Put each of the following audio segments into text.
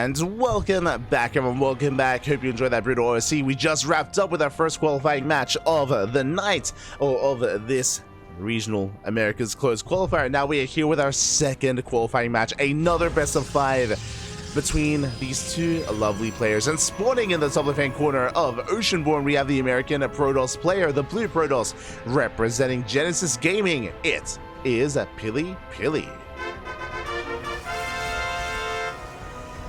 And welcome back, everyone. Welcome back. Hope you enjoyed that brutal OSC. We just wrapped up with our first qualifying match of the night, or of this regional America's Closed Qualifier. Now we are here with our second qualifying match, another best of 5 between these two lovely players. And spawning in the top left-hand corner of Oceanborn, we have the American Protoss player, the blue Protoss, representing Genesis Gaming. It is PiLiPiLi.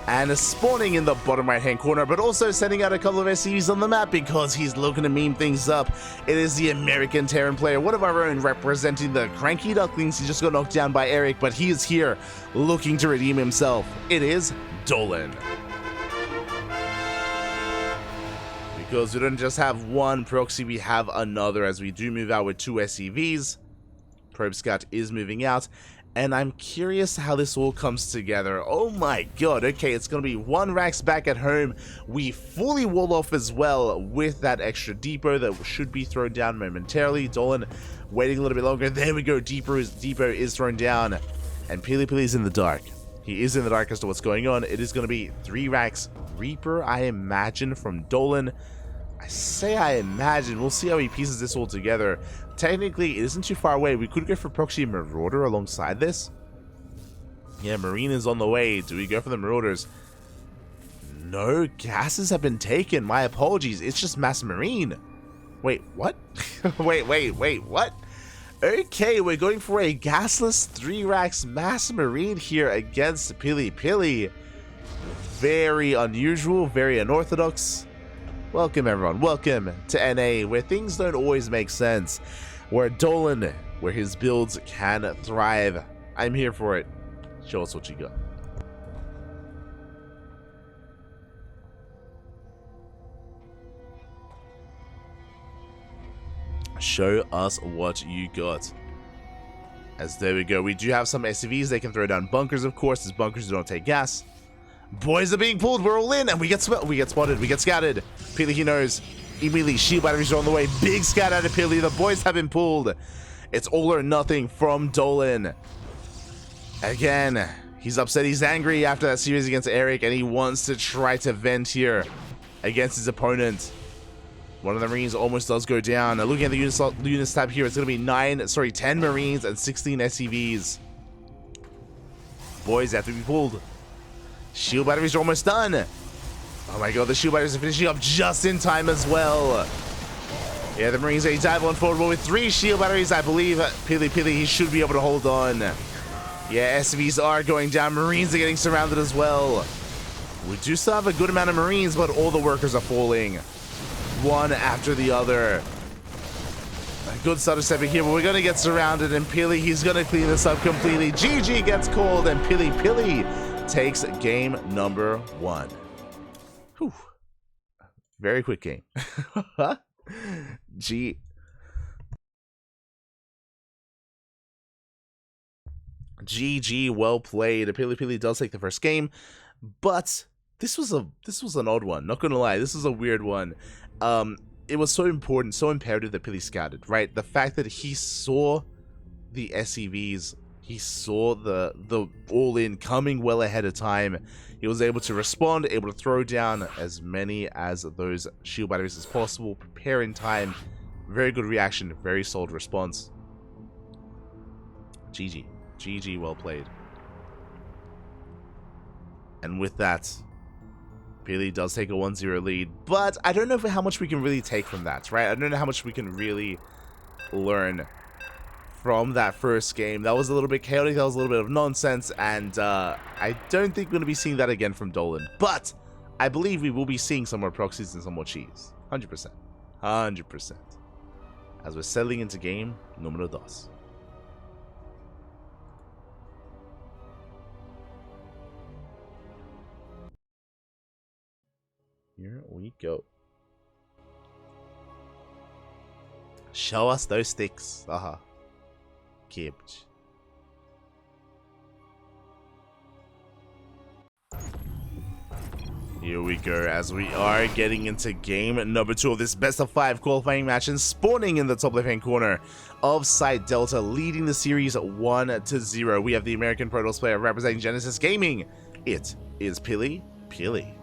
And spawning in the bottom right hand corner, but also sending out a couple of SCs on the map because he's looking to meme things up. It is the American Terran player, one of our own, representing the CranKy Ducklings. He just got knocked down by Eric, but he is here looking to redeem himself. It is Dolan. Because we don't just have one proxy, we have another, as we do move out with 2 SCVs. Probe Scout is moving out. And I'm curious how this all comes together. Oh my god, okay, it's going to be 1 Rax back at home. We fully wall off as well with that extra depot that should be thrown down momentarily. Dolan waiting a little bit longer. There we go, depot is thrown down. And PiLiPiLi is in the dark. He is in the dark as to what's going on. It is going to be 3 Rax Reaper, I imagine, from Dolan. I say I imagine. We'll see how he pieces this all together. Technically, it isn't too far away. We could go for Proxy Marauder alongside this. Yeah, Marine is on the way. Do we go for the Marauders? No, gases have been taken. My apologies. It's just Mass Marine. Wait, what? wait, what? Okay, we're going for a gasless 3 Rax Mass Marine here against PiLiPiLi. Very unusual, very unorthodox. Welcome, everyone. Welcome to NA, where things don't always make sense. Where Dolan, where his builds can thrive. I'm here for it. Show us what you got. Show us what you got. As there we go. We do have some SCVs. They can throw down bunkers, of course, as bunkers don't take gas. Boys are being pulled. We're all in, and we get spotted. We get scattered. PiLi, he knows. Immediately, shield batteries are on the way. Big scat out of PiLi. The boys have been pulled. It's all or nothing from Dolan. Again, he's upset. He's angry after that series against Eric, and he wants to try to vent here against his opponent. One of the Marines almost does go down. Now, looking at the units tab here, it's going to be 10 Marines and 16 SCVs. Boys have to be pulled. Shield batteries are almost done. Oh my god, the shield batteries are finishing up just in time as well. Yeah, the Marines are dive on forward, but with 3 shield batteries, I believe PiLiPiLi, he should be able to hold on. Yeah, SCVs are going down. Marines are getting surrounded as well. We do still have a good amount of Marines, but all the workers are falling. One after the other. A good starter stepping here, but we're going to get surrounded, and PiLi, he's going to clean this up completely. GG gets called, and PiLiPiLi takes game number 1. Whew. Very quick game. GG, well played. PiLiPiLi does take the first game, but this was an odd one. Not gonna lie, this was a weird one. It was so important, so imperative that PiLi scouted, right? The fact that he saw the SCVs. He saw the all-in coming well ahead of time. He was able to respond, able to throw down as many as those shield batteries as possible, prepare in time. Very good reaction, very solid response. GG. GG, well played. And with that, PiLi does take a 1-0 lead, but I don't know how much we can really take from that, right? I don't know how much we can really learn from that first game. That was a little bit chaotic, that was a little bit of nonsense, and I don't think we're going to be seeing that again from Dolan. But I believe we will be seeing some more proxies and some more cheese. 100%. 100%. As we're settling into game numero 2. Here we go. Show us those sticks. Aha. Kept. Here we go, as we are getting into game number 2 of this best of 5 qualifying match, and spawning in the top left hand corner of Site Delta, leading the series 1-0. We have the American Protoss player representing Genesis Gaming. It is PiLiPiLi. PiLiPiLi.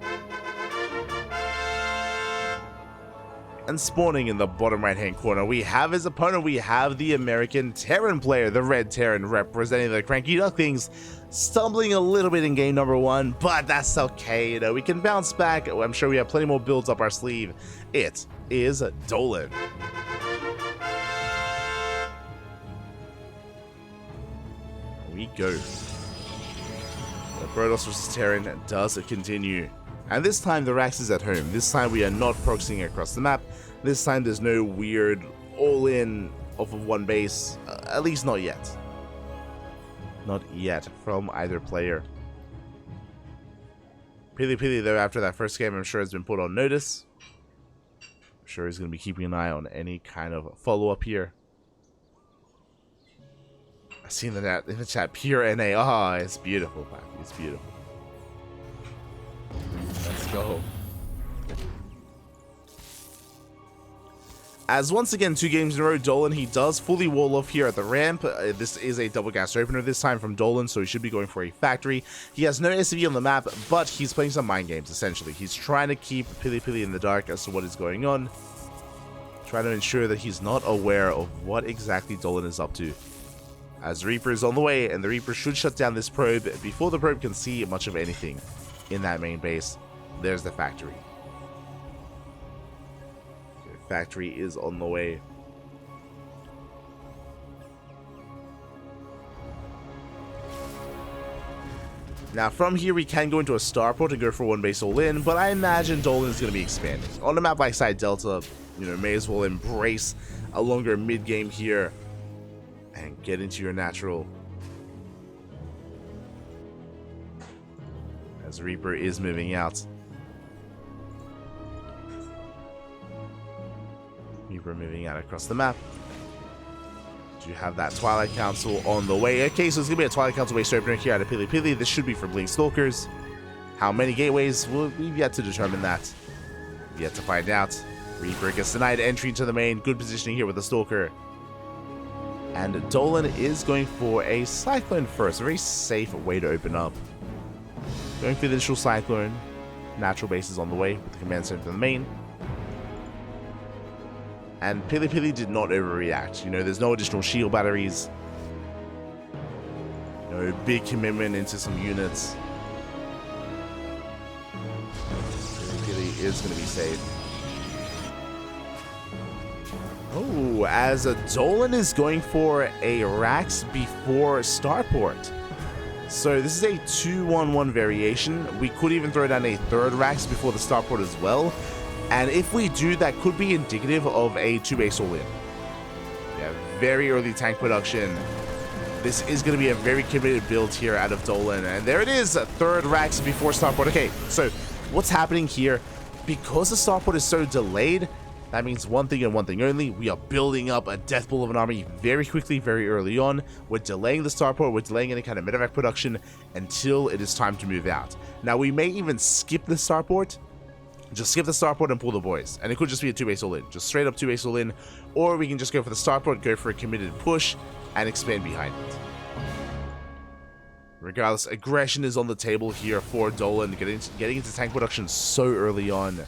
And spawning in the bottom right hand corner, we have his opponent. We have the American Terran player, the Red Terran, representing the CranKy Ducklings, stumbling a little bit in game number 1, but that's okay. You know, we can bounce back. I'm sure we have plenty more builds up our sleeve. It is Dolan. We go. The Protoss vs Terran does continue. And this time the Rax is at home. This time we are not proxying across the map. This time there's no weird all-in off of one base. At least not yet. Not yet from either player. PiLiPiLi though, after that first game, I'm sure has been put on notice. I'm sure he's going to be keeping an eye on any kind of follow-up here. I've seen that in the chat. Pure NA. Ah, it's beautiful, man. It's beautiful. Let's go. As once again, 2 games in a row, Dolan, he does fully wall off here at the ramp. This is a double gas opener this time from Dolan, so he should be going for a factory. He has no SCV on the map, but he's playing some mind games, essentially. He's trying to keep PiLiPiLi in the dark as to what is going on. Trying to ensure that he's not aware of what exactly Dolan is up to. As Reaper is on the way, and the Reaper should shut down this probe before the probe can see much of anything in that main base. There's the factory. The factory is on the way. Now from here we can go into a starport and go for one base all in, but I imagine Dolan is going to be expanding. On a map like Side Delta, you know, may as well embrace a longer mid game here and get into your natural. As Reaper is moving out. Reaper moving out across the map. Do you have that Twilight Council on the way? Okay, so it's going to be a Twilight Council base opener here out of PiLiPiLi. This should be for Blink Stalkers. How many gateways? Well, we've yet to determine that. We've yet to find out. Reaper gets denied entry into the main. Good positioning here with the Stalker. And Dolan is going for a Cyclone first. A very safe way to open up. Going for the initial Cyclone. Natural base is on the way with the command center to the main. And PiLiPiLi did not overreact. You know, there's no additional shield batteries. No big commitment into some units. PiLiPiLi is going to be safe. Oh, as a Dolan is going for a Rax before Starport. So this is a 2-1-1 variation. We could even throw down a third Rax before the Starport as well. And if we do, that could be indicative of a 2-base all-in. Yeah, very early tank production. This is going to be a very committed build here out of Dolan. And there it is, a third Rax before Starport. Okay, so what's happening here? Because the Starport is so delayed, that means one thing and one thing only. We are building up a death pool of an army very quickly, very early on. We're delaying the Starport, we're delaying any kind of medevac production until it is time to move out. Now, we may even skip the Starport. Just skip the Starport and pull the boys. And it could just be a 2-base all-in. Just straight up 2-base all-in. Or we can just go for the Starport, go for a committed push, and expand behind it. Regardless, aggression is on the table here for Dolan, getting into tank production so early on.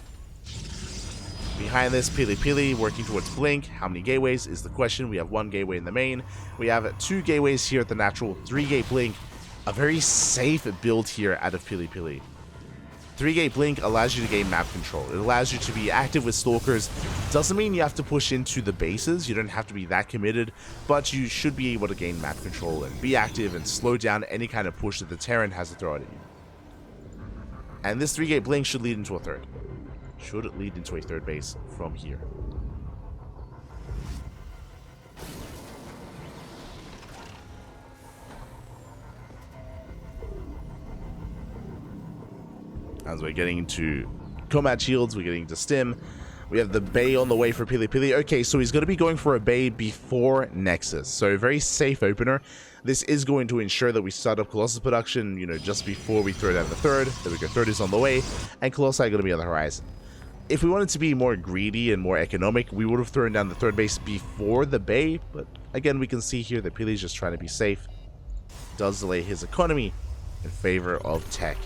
Behind this, PiLiPiLi working towards Blink. How many gateways is the question. We have 1 gateway in the main. We have 2 gateways here at the natural. 3-gate Blink. A very safe build here out of PiLiPiLi. 3-gate Blink allows you to gain map control. It allows you to be active with Stalkers. Doesn't mean you have to push into the bases. You don't have to be that committed. But you should be able to gain map control and be active and slow down any kind of push that the Terran has to throw at you. And this 3-gate Blink should lead into a third. Should lead into a third base from here. As we're getting into combat shields, we're getting to stim. We have the Bay on the way for PiLiPiLi. Okay, so he's going to be going for a Bay before Nexus. So a very safe opener. This is going to ensure that we start up Colossus production, you know, just before we throw down the third. There we go, third is on the way, and Colossi are going to be on the horizon. If we wanted to be more greedy and more economic, we would have thrown down the third base before the Bay, but again, we can see here that PiLi is just trying to be safe. Does delay his economy in favor of tech.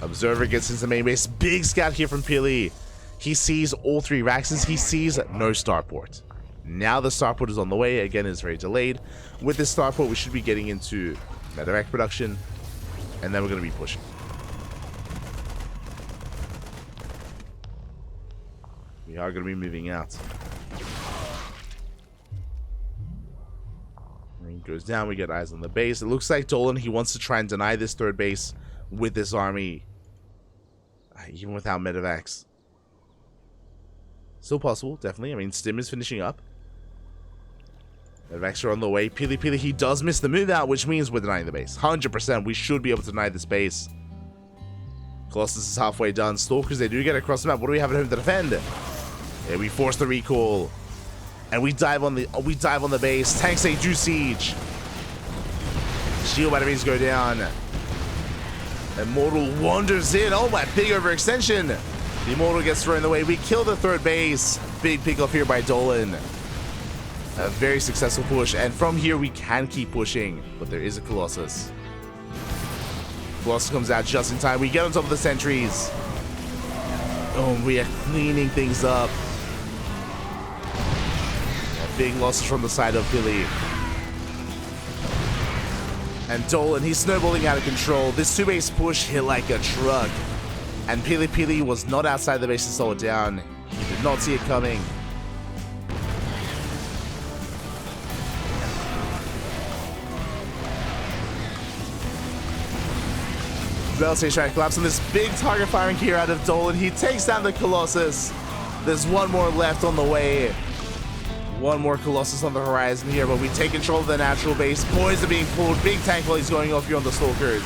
Observer gets into main base. Big scout here from PiLiPiLi. He sees all 3 Raxes. He sees no starport. Now the starport is on the way. Again, it's very delayed. With this starport, we should be getting into medevac production. And then we're going to be pushing. We are going to be moving out. Marine goes down. We get eyes on the base. It looks like Dolan, he wants to try and deny this 3rd base with this army. Even without medevacs. Still possible, definitely. I mean, Stim is finishing up. Medevacs are on the way. PiLiPiLi, he does miss the move out, which means we're denying the base. 100%, we should be able to deny this base. Colossus is halfway done. Stalkers, they do get across the map. What do we have at home to defend? Yeah, we force the recall. And we dive on the base. Tanks, they do siege. Shield batteries go down. Immortal wanders in. Oh my, big overextension. The Immortal gets thrown away. We kill the 3rd base. Big pick off here by Dolan. A very successful push. And from here, we can keep pushing. But there is a Colossus. Colossus comes out just in time. We get on top of the sentries. Oh, we are cleaning things up. Big losses from the side of PiLiPiLi. And Dolan, he's snowballing out of control. This 2-base push hit like a truck. And PiLiPiLi was not outside the base to slow it down. He did not see it coming. Bell stage trying to collapse on this big target firing here out of Dolan. He takes down the Colossus. There's one more left on the way. One more Colossus on the horizon here, but we take control of the natural base. Boys are being pulled. Big tank volleys going off here on the Stalkers.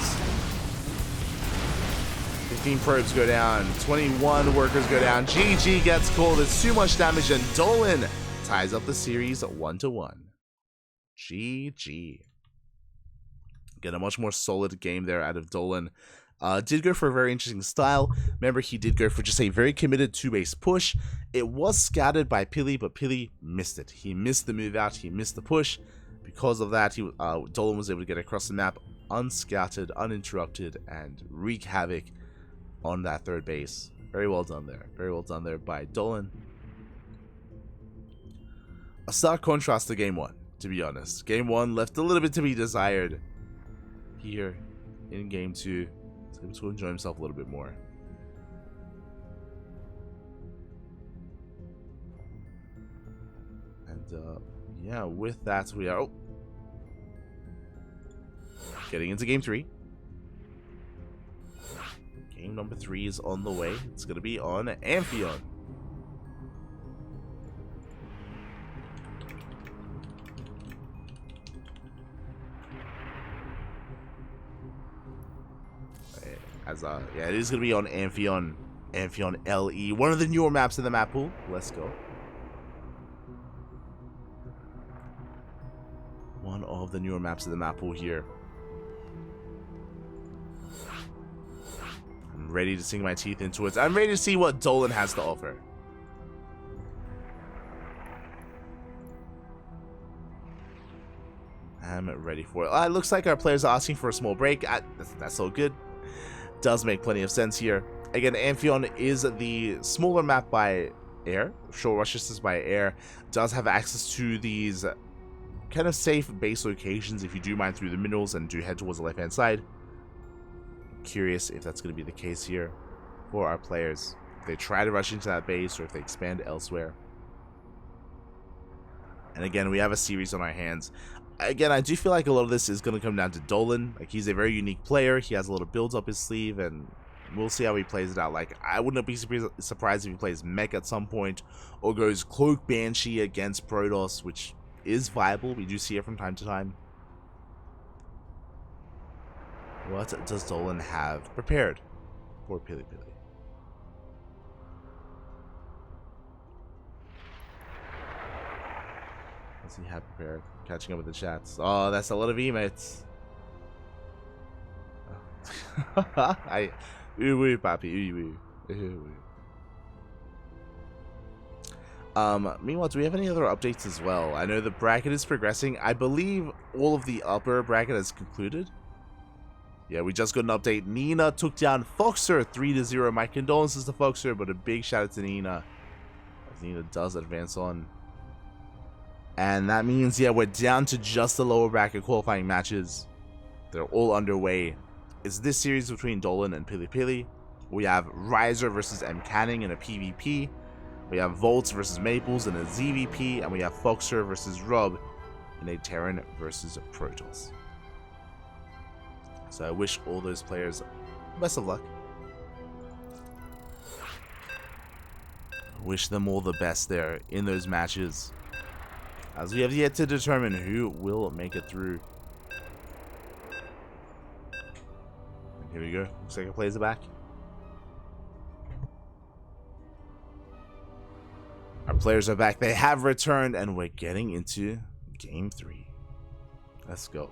15 probes go down. 21 workers go down. GG gets called. It's too much damage, and Dolan ties up the series 1-1. GG. Get a much more solid game there out of Dolan. Did go for a very interesting style. Remember, he did go for just a very committed 2-base push. It was scouted by PiLiPiLi, but PiLiPiLi missed it. He missed the move out. He missed the push. Because of that, Dolan was able to get across the map unscouted, uninterrupted, and wreak havoc on that 3rd base. Very well done there. Very well done there by Dolan. A stark contrast to Game 1, to be honest. Game 1 left a little bit to be desired. Here in Game 2, he's able to enjoy himself a little bit more. And yeah, with that, we are getting into Game 3. Game number 3 is on the way. It's going to be on Amphion. Yeah, it is going to be on Amphion LE, one of the newer maps in the map pool. Let's go. One of the newer maps in the map pool here. I'm ready to sink my teeth into it. I'm ready to see what Dolan has to offer. I'm ready for it. It looks like our players are asking for a small break. That's all good. Does make plenty of sense here. Again, Amphion is the smaller map by air. Short rush distance by air. Does have access to these kind of safe base locations if you do mine through the minerals and do head towards the left hand side. Curious if that's going to be the case here for our players. If they try to rush into that base or if they expand elsewhere. And again, we have a series on our hands. Again, I do feel like a lot of this is going to come down to Dolan. Like, he's a very unique player. He has a lot of builds up his sleeve, and we'll see how he plays it out. Like, I wouldn't be surprised if he plays Mech at some point, or goes Cloak Banshee against Protoss, which is viable. We do see it from time to time. What does Dolan have prepared for PiLiPiLi? What's he have prepared? Catching up with the chats. Oh, that's a lot of emotes. Papi. Meanwhile, do we have any other updates as well? I know the bracket is progressing. I believe all of the upper bracket has concluded. Yeah, we just got an update. Nina took down Foxer 3-0. My condolences to Foxer, but a big shout out to Nina, as Nina does advance on. And that means, yeah, we're down to just the lower bracket qualifying matches. They're all underway. It's this series between Dolan and PiLiPiLi. We have Riser versus M. Canning in a PvP. We have Volts versus Maples in a ZVP. And we have Foxer versus Rob in a Terran versus Protoss. So I wish all those players best of luck. Wish them all the best there in those matches, as we have yet to determine who will make it through. And here we go. Looks like our players are back. Our players are back. They have returned, and we're getting into Game 3. Let's go.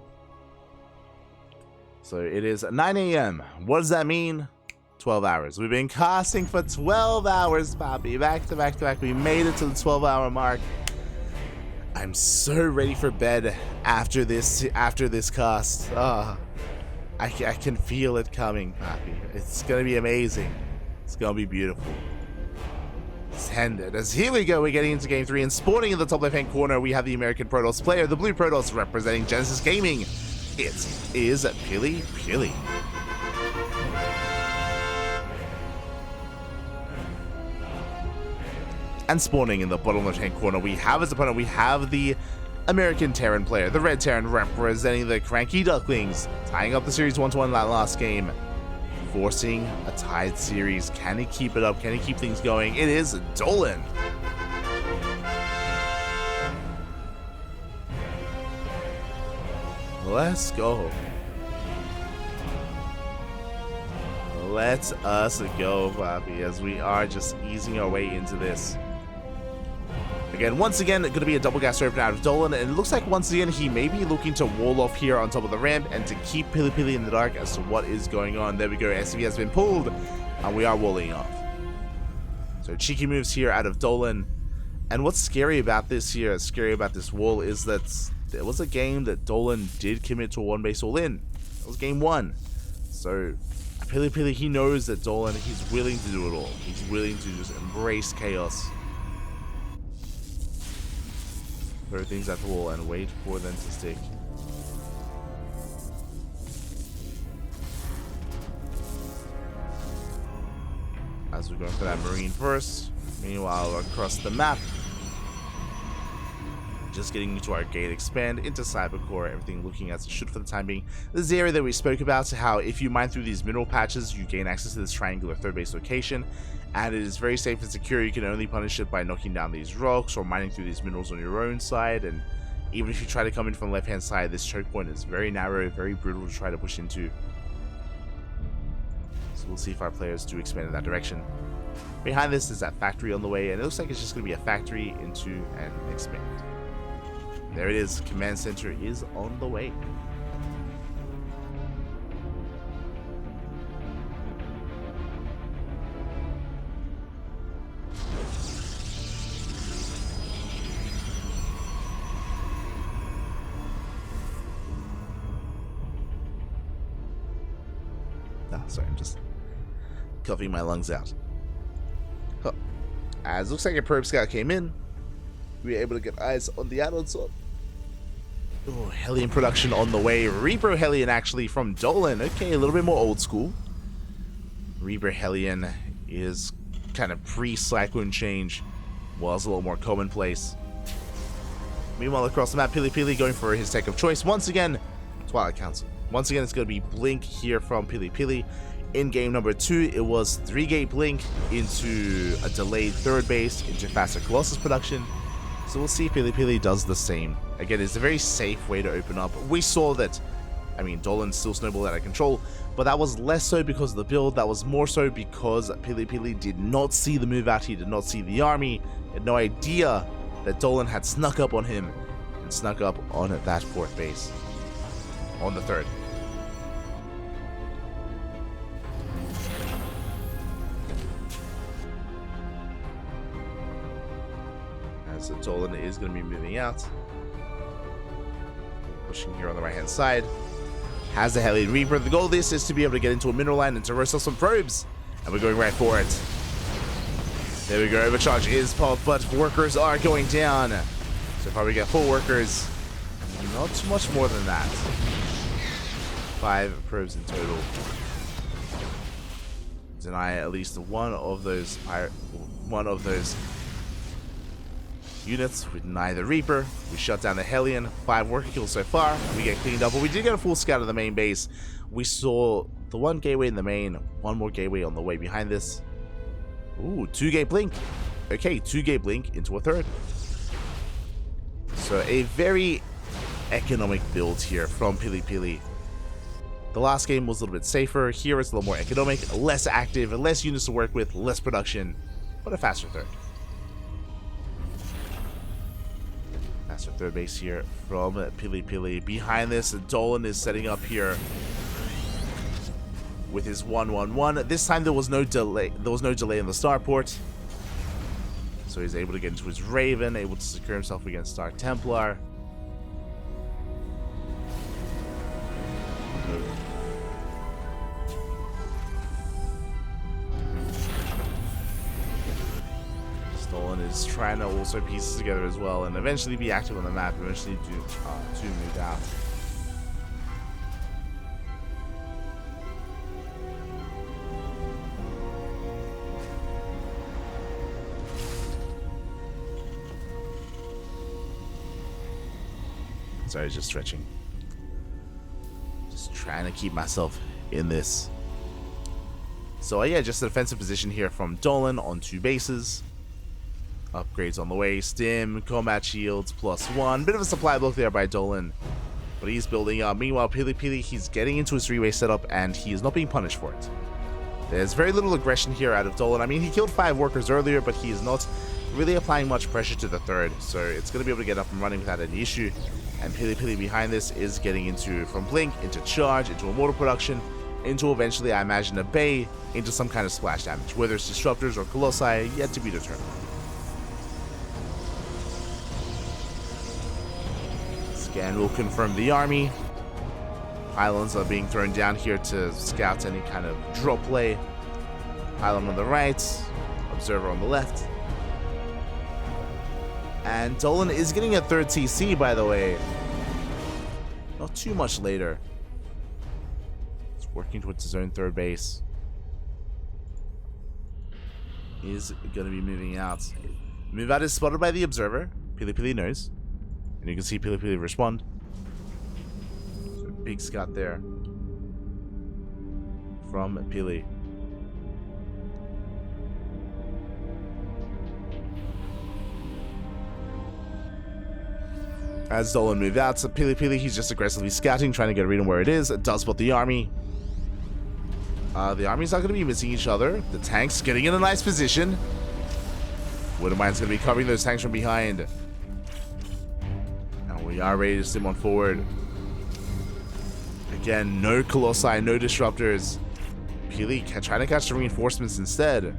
So it is 9 AM. What does that mean? 12 hours. We've been casting for 12 hours, Poppy. Back to back to back. We made it to the 12-hour mark. I'm so ready for bed after this cast. I can feel it coming, Poppy. It's gonna be amazing. It's gonna be beautiful. As here we go, we're getting into Game 3, and spawning in the top left-hand corner, we have the American Protoss player, the blue Protoss representing Genesis Gaming. It is PiLiPiLi. And spawning in the bottom left-hand corner, we have as opponent, we have the American Terran player, the red Terran representing the CranKy Ducklings, tying up the series 1-1 that last game, forcing a tied series. Can he keep it up? Can he keep things going? It is Dolan. Let's go. Let us go, Bobby, as we are just easing our way into this. Again, once again, going to be a double gas open out of Dolan, and it looks like once again he may be looking to wall off here on top of the ramp and to keep PiLiPiLi in the dark as to what is going on. There we go, SCV has been pulled, and we are walling off. So cheeky moves here out of Dolan. And what's scary about this here, scary about this wall, is that there was a game that Dolan did commit to a one base all in. It was game 1. So PiLiPiLi, he knows that Dolan, he's willing to do it all. He's willing to just embrace chaos, throw things at the wall, and wait for them to stick. As we're going for that Marine first. Meanwhile, across the map, just getting into our gate expand into Cybercore, everything looking as it should for the time being. This is the area that we spoke about, how if you mine through these mineral patches, you gain access to this triangular third base location, and it is very safe and secure. You can only punish it by knocking down these rocks or mining through these minerals on your own side, and even if you try to come in from the left hand side, this choke point is very narrow, very brutal to try to push into. So we'll see if our players do expand in that direction. Behind this is that factory on the way, and it looks like it's just going to be a factory into an expand. There it is, command center is on the way. Sorry, I'm just coughing my lungs out. Huh. As looks like a probe scout came in, we were able to get eyes on the add-on swap. Oh, Hellion production on the way. Reaper Hellion actually from Dolan. Okay, a little bit more old school. Reaper Hellion is kind of pre-Cyclone change, was a little more commonplace. Meanwhile, across the map, PiLiPiLi going for his tech of choice. Once again, Twilight Council. Once again, it's going to be Blink here from PiLiPiLi. In game number 2, it was 3-gate Blink into a delayed third base into faster Colossus production. So we'll see if PiLiPiLi does the same. Again, it's a very safe way to open up. We saw that, I mean, Dolan still snowballed out of control, but that was less so because of the build. That was more so because PiLiPiLi did not see the move out. He did not see the army. He had no idea that Dolan had snuck up on him and snuck up on that fourth base. On the third. As Dolan is going to be moving out. Pushing here on the right hand side. has the Hellion Reaper. The goal of this is to be able to get into a mineral line and to roast off some probes. And we're going right for it. There we go. Overcharge is popped, but workers are going down. So probably get 4 workers. Not too much more than that. 5 probes in total. Deny at least one of those units. We deny the Reaper. We shut down the Hellion. 5 worker kills so far. We get cleaned up, but we did get a full scout of the main base. We saw the 1 gateway in the main, 1 more gateway on the way behind this. Ooh, 2 gate blink. Okay, 2 gate blink into a 3rd. So a very economic build here from PiLiPiLi. The last game was a little bit safer. Here it's a little more economic, less active, less units to work with, less production, but a faster 3rd. Faster 3rd base here from PiLiPiLi. Behind this, Dolan is setting up here with his 1-1-1. This time there was no delay. There was no delay in the starport, so he's able to get into his Raven, able to secure himself against Dark Templar. Dolan is trying to also piece this together as well, and eventually be active on the map. Eventually do move out. Sorry, just stretching. Just trying to keep myself in this. So yeah, just a defensive position here from Dolan on 2 bases. Upgrades on the way. Stim, combat shields, +1. Bit of a supply block there by Dolan, but he's building up. Meanwhile, PiLiPiLi, he's getting into his 3-way setup, and he is not being punished for it. There's very little aggression here out of Dolan. I mean, he killed 5 workers earlier, but he is not really applying much pressure to the 3rd, so it's going to be able to get up and running without any issue. And PiLiPiLi behind this is getting into, from Blink, into Charge, into Immortal Production, into eventually, I imagine, a Bay, into some kind of splash damage. Whether it's Disruptors or Colossi, yet to be determined. Scan will confirm the army. Pylons are being thrown down here to scout any kind of drop play. Pylon on the right, Observer on the left. And Dolan is getting a 3rd TC, by the way. Not too much later. He's working towards his own 3rd base. He's going to be moving out. Move out is spotted by the Observer. PiLiPiLi knows. And you can see PiLiPiLi respond. So big scout there from Pili. As Dolan moves out, so PiLiPiLi, he's just aggressively scouting, trying to get a read on where it is. It does spot the army. The army's not going to be missing each other. The tanks getting in a nice position. Widowmine's going to be covering those tanks from behind. And we are ready to stim on forward. Again, no Colossi, no Disruptors. Pili trying to catch the reinforcements instead.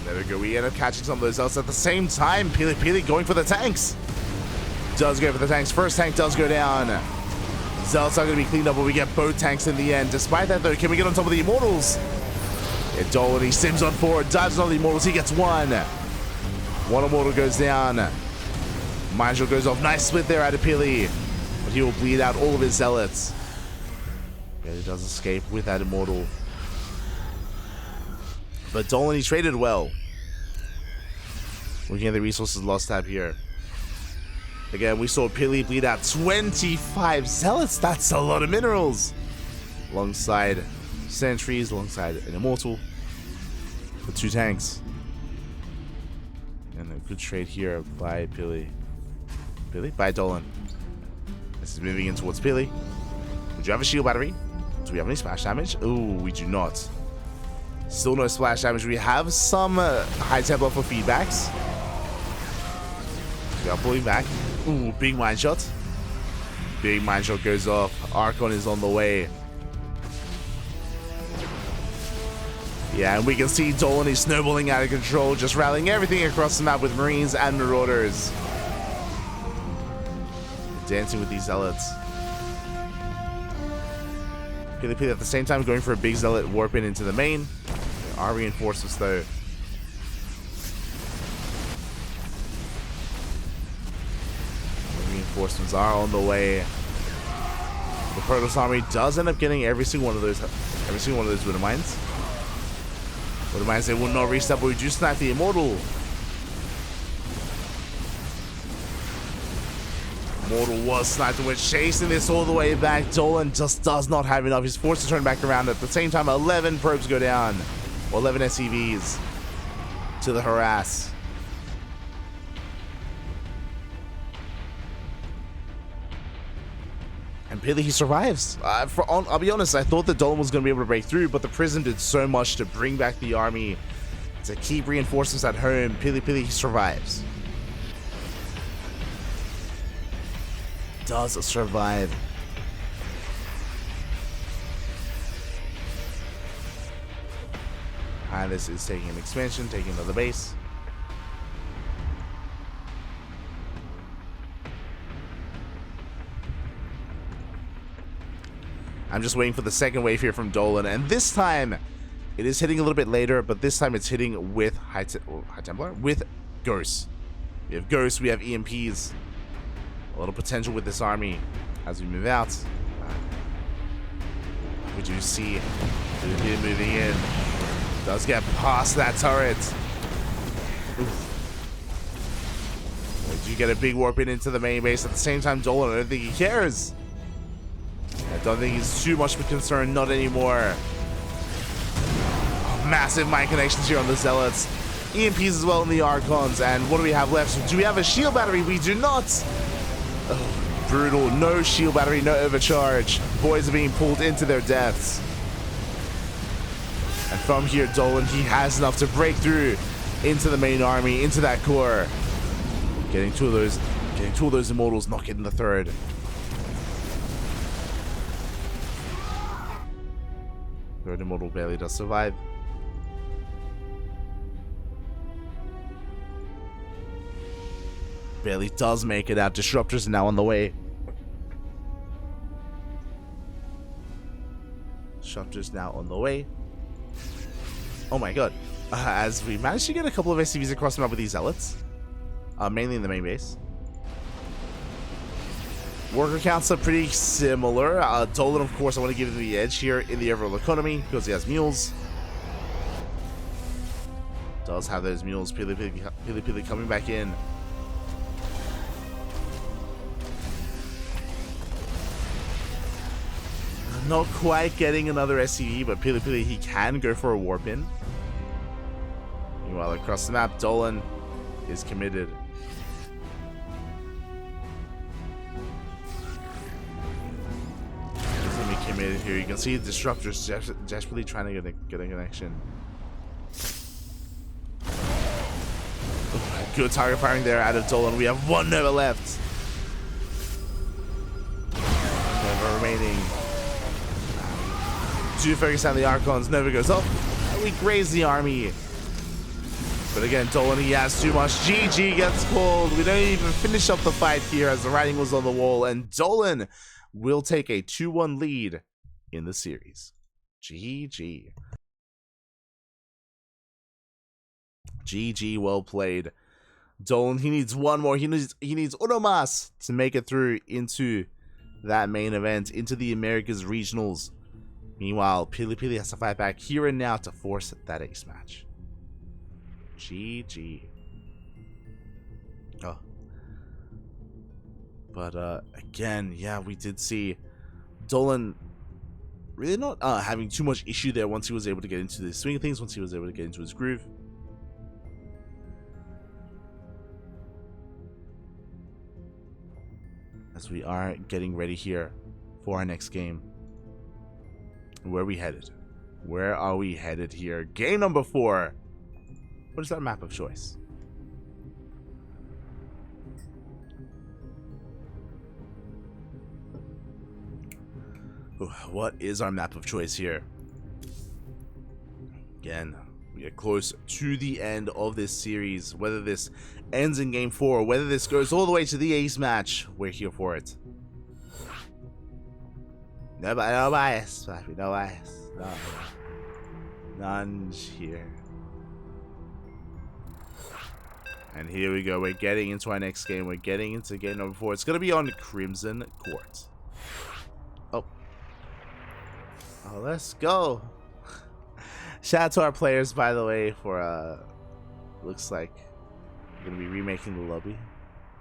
There we go. We end up catching some of those else at the same time. PiLiPiLi going for the tanks. Does go for the tanks. First tank does go down. Zealots are going to be cleaned up, but we get both tanks in the end. Despite that, though, can we get on top of the Immortals? Dolan, he sims on forward, dives on the Immortals. He gets 1. 1 Immortal goes down. Mindrill goes off. Nice split there out of Pili, but he will bleed out all of his Zealots. Yeah, he does escape with that Immortal. But Dolan, he traded well. Looking at the resources lost tab here. Again, we saw Pili bleed out 25 Zealots. That's a lot of minerals. Alongside sentries, alongside an Immortal. The 2 tanks. And a good trade here by Pili. By Dolan. This is moving in towards Pili. Would you have a shield battery? Do we have any splash damage? Ooh, we do not. Still no splash damage. We have some high tempo for feedbacks. We are pulling back. Ooh, big mine shot. Big mine shot goes off. Archon is on the way. Yeah, and we can see Dolan is snowballing out of control, just rallying everything across the map with Marines and Marauders. dancing with these zealots. PiLiPiLi at the same time going for a big zealot warp in into the main. There are reinforcements though. The reinforcements are on the way. The Protoss army does end up getting every single one of those Widow Mines. Widow Mines, they will not reset, but we do snipe the Immortal. Immortal was sniped and we're chasing this all the way back. Dolan just does not have enough. He's forced to turn back around. At the same time, 11 probes go down. Or 11 SCVs to the harass. And PiLiPiLi, he survives. I'll be honest, I thought that Dolan was going to be able to break through, but the Prism did so much to bring back the army, to keep reinforcements at home. PiLiPiLi, he survives. Does survive. This is taking an expansion, taking another base. I'm just waiting for the second wave here from Dolan, and this time it is hitting a little bit later, but this time it's hitting with High Templar, with Ghosts. We have Ghosts, we have EMPs. A little potential with this army as we move out. We do see PiLiPiLi moving in. Does get past that turret. Oof. We do get a big warp in into the main base. At the same time, Dolan, I don't think he cares. I don't think he's too much of a concern, not anymore. Oh, massive mine connections here on the Zealots. EMPs as well in the Archons. And what do we have left? Do we have a shield battery? We do not. Oh, brutal. No shield battery, no overcharge. Boys are being pulled into their deaths. And from here, Dolan, he has enough to break through into the main army, into that core. Getting two of those Immortals, not getting the third. Third Immortal barely does survive. Barely does make it out. Disruptors are now on the way. Disruptors now on the way. Oh my god. As we managed to get a couple of SCVs across the map with these Zealots. Mainly in the main base. Worker counts are pretty similar. Dolan, of course, I want to give him the edge here in the overall economy because he has mules. Does have those mules. PiLiPiLi coming back in. Not quite getting another SCV, but PiLiPiLi, he can go for a warp in. Meanwhile, across the map, Dolan is committed. He's gonna be committed here. You can see the disruptors desperately trying to get a connection. Oh, good target firing there out of Dolan. We have one Nova left. Nova remaining. Do focus on the Archons. Nova goes up. We graze the army. But again, Dolan, he has too much. GG gets called. We don't even finish up the fight here as the writing was on the wall. And Dolan will take a 2-1 lead in the series. GG. GG, well played. Dolan, he needs one more. He needs Unomas to make it through into that main event, into the Americas Regionals. Meanwhile, PiLiPiLi has to fight back here and now to force that ace match. GG. Oh. But again, yeah, we did see Dolan really not having too much issue there once he was able to get into the swing of things, once he was able to get into his groove. As we are getting ready here for our next game. Where are we headed? Where are we headed here? Game number 4. What is our map of choice? What is our map of choice here? Again, We get close to the end of this series. Whether this ends in game 4 or whether this goes all the way to the ace match, we're here for it. No bias, Papi, no bias. No. None here. And here we go. We're getting into our next game. We're getting into game number 4. It's going to be on Crimson Court. Oh, let's go. Shout out to our players, by the way, for, looks like we're going to be remaking the lobby.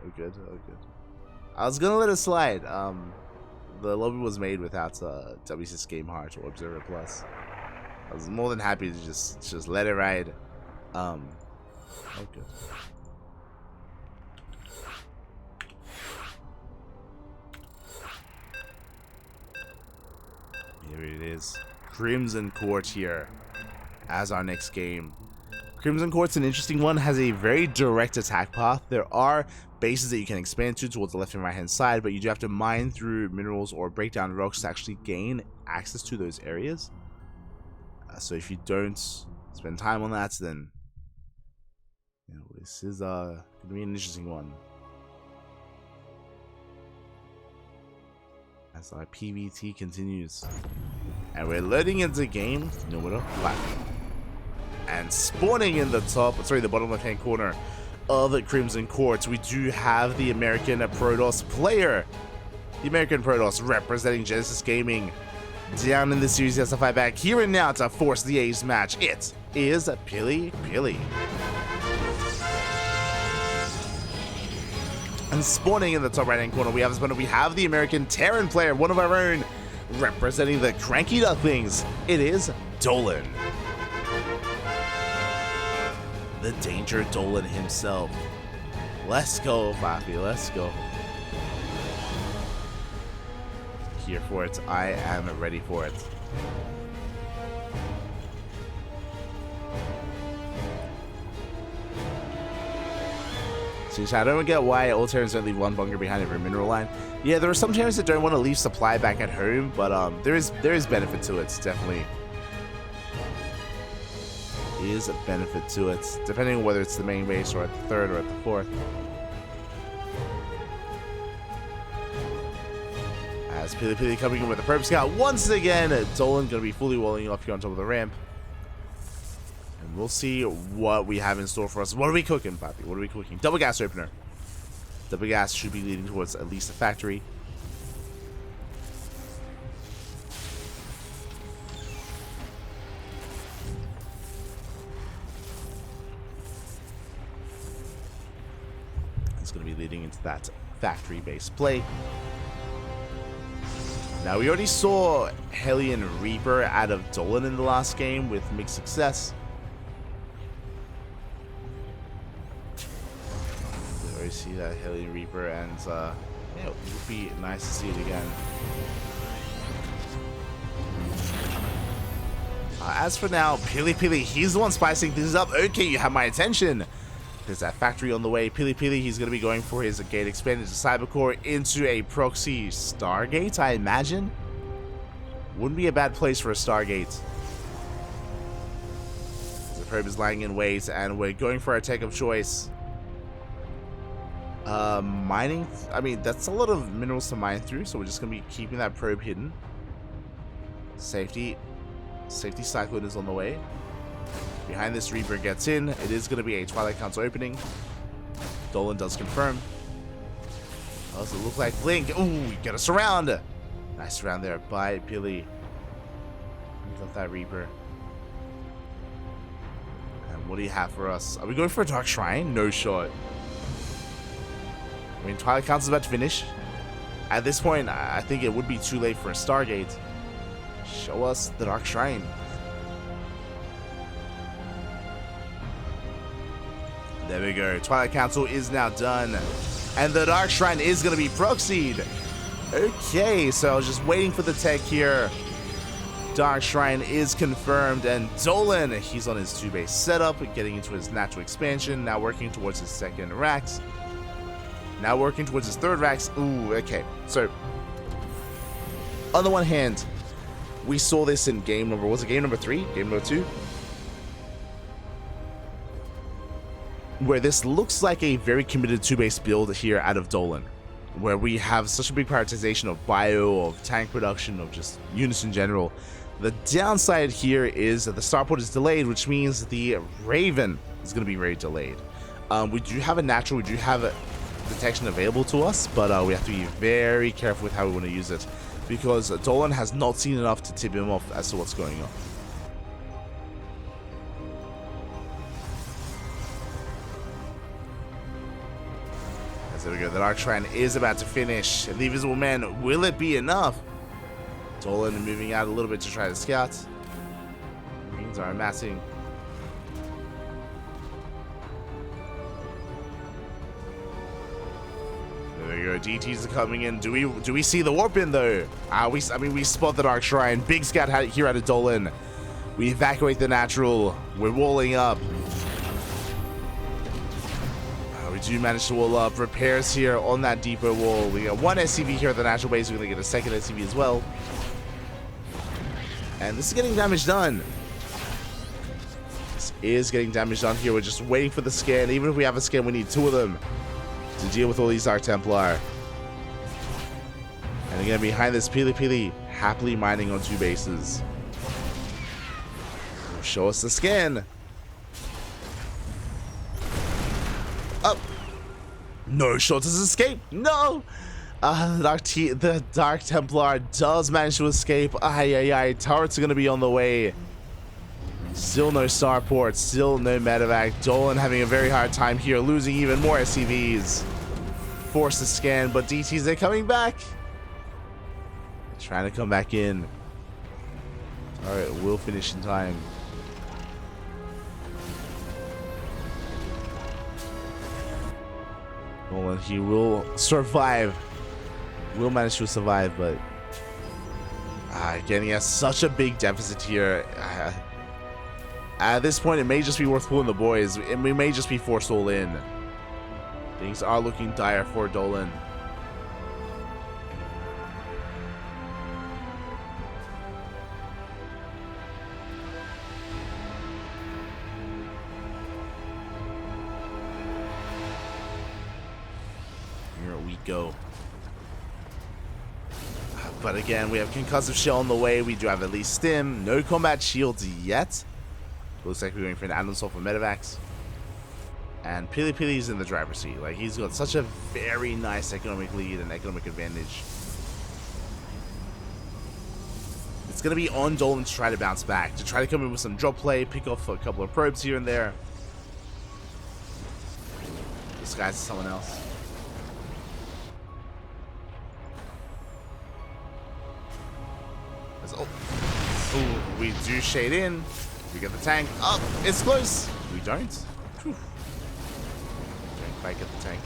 Oh, good. Oh, good. I was going to let it slide. The lobby was made without W6 Game Heart or Observer Plus. I was more than happy to just let it ride. Oh, good. Here it is. Crimson Court here as our next game. Crimson Court's an interesting one, has a very direct attack path. There are bases that you can expand to towards the left and right hand side, but you do have to mine through minerals or break down rocks to actually gain access to those areas. So if you don't spend time on that, then this is going to be an interesting one. As our PvT continues. And we're loading into game number 5. And spawning in the bottom left hand corner of the Crimson Court, we do have the American Protoss player. The American Protoss representing Genesis Gaming. Down in the series, he has to fight back here and now to force the ace match. It is PiLiPiLi. And spawning in the top right hand corner, we have the American Terran player, one of our own, representing the CranKy Ducklings. It is Dolan. The Danger Dolan himself. Let's go, Papi, let's go. Here for it. I am ready for it. I don't get why all Terrans don't leave one bunker behind every mineral line. Yeah, there are some Terrans that don't want to leave supply back at home, but there is benefit to it. Definitely is a benefit to it, depending on whether it's the main base or at the 3rd or at the 4th. As PiLiPiLi coming in with a Probe Scout once again. Dolan going to be fully walling off here on top of the ramp. And we'll see what we have in store for us. What are we cooking, Papi? What are we cooking? Double gas opener. Double gas should be leading towards at least a factory. It's going to be leading into that factory-based play. Now, we already saw Hellion Reaper out of Dolan in the last game with mixed success. We already see that Hellion Reaper, and yeah, it would be nice to see it again. As for now, PiLiPiLi, he's the one spicing things up. Okay, you have my attention. There's that factory on the way. PiLiPiLi, he's going to be going for his gate expanded to Cybercore into a proxy Stargate, I imagine. Wouldn't be a bad place for a Stargate. The probe is lying in wait, and we're going for our tech of choice. Mining, I mean, that's a lot of minerals to mine through, so we're just going to be keeping that probe hidden. Safety Cyclone is on the way. Behind this, Reaper gets in. It is going to be a Twilight Council opening. Dolan does confirm. How does it look like? Blink. Ooh, get us around. Nice round there by PiLi. Love that Reaper. And what do you have for us? Are we going for a Dark Shrine? No shot. I mean, Twilight Council is about to finish. At this point, I think it would be too late for a Stargate. Show us the Dark Shrine. There we go. Twilight Council is now done. And the Dark Shrine is going to be proxied. Okay, so I was just waiting for the tech here. Dark Shrine is confirmed. And Dolan, he's on his 2-base setup, getting into his natural expansion. Now working towards his 2nd racks. Now working towards his 3rd racks. Ooh, okay. So, on the one hand, we saw this in game number, was it game number 3? Game number 2? where this looks like a very committed 2-base build here out of Dolan, where we have such a big prioritization of bio, of tank production, of just units in general. The downside here is that the starport is delayed, which means the Raven is going to be very delayed. We do have a natural, we do have a detection available to us, but we have to be very careful with how we want to use it, because Dolan has not seen enough to tip him off as to what's going on. There we go, the Dark Shrine is about to finish. The Invisible Man, will it be enough? Dolan moving out a little bit to try to scout. Marines are amassing. There we go, DTs are coming in. Do we see the warp in though? I mean, we spot the Dark Shrine. Big scout here out of Dolan. We evacuate the natural. We're walling up. We do manage to wall up. Repairs here on that depot wall. We got one SCV here at the natural base. We're going to get a second SCV as well. And this is getting damage done. This is getting damage done here. We're just waiting for the scan. Even if we have a scan, we need 2 of them to deal with all these Dark Templar. And again, behind this, PiLiPiLi happily mining on 2 bases. Show us the scan. Up. No shot does escape. No. The Dark Templar does manage to escape. Aye. Turrets are going to be on the way. Still no starport. Still no medevac. Dolan having a very hard time here, losing even more SCVs. Forced to scan, but DTs, they're coming back. Trying to come back in. Alright, will finish in time. Dolan, he will survive. Will manage to survive, but again, he has such a big deficit here. At this point, it may just be worth pulling the boys, and we may just be forced all in. Things are looking dire for Dolan. Here we go. But again, we have concussive shell on the way. We do have at least stim. No combat shields yet. Looks like we're going for an Adam Soul for medevacs. And PiLiPiLi is in the driver's seat. Like, he's got such a very nice economic lead and economic advantage. It's going to be on Dolan to try to bounce back, to try to come in with some drop play, pick off a couple of probes here and there. Disguise someone else. Oh, we do shade in. We get the tank. Oh, it's close. We don't. Whew. Don't quite get the tank.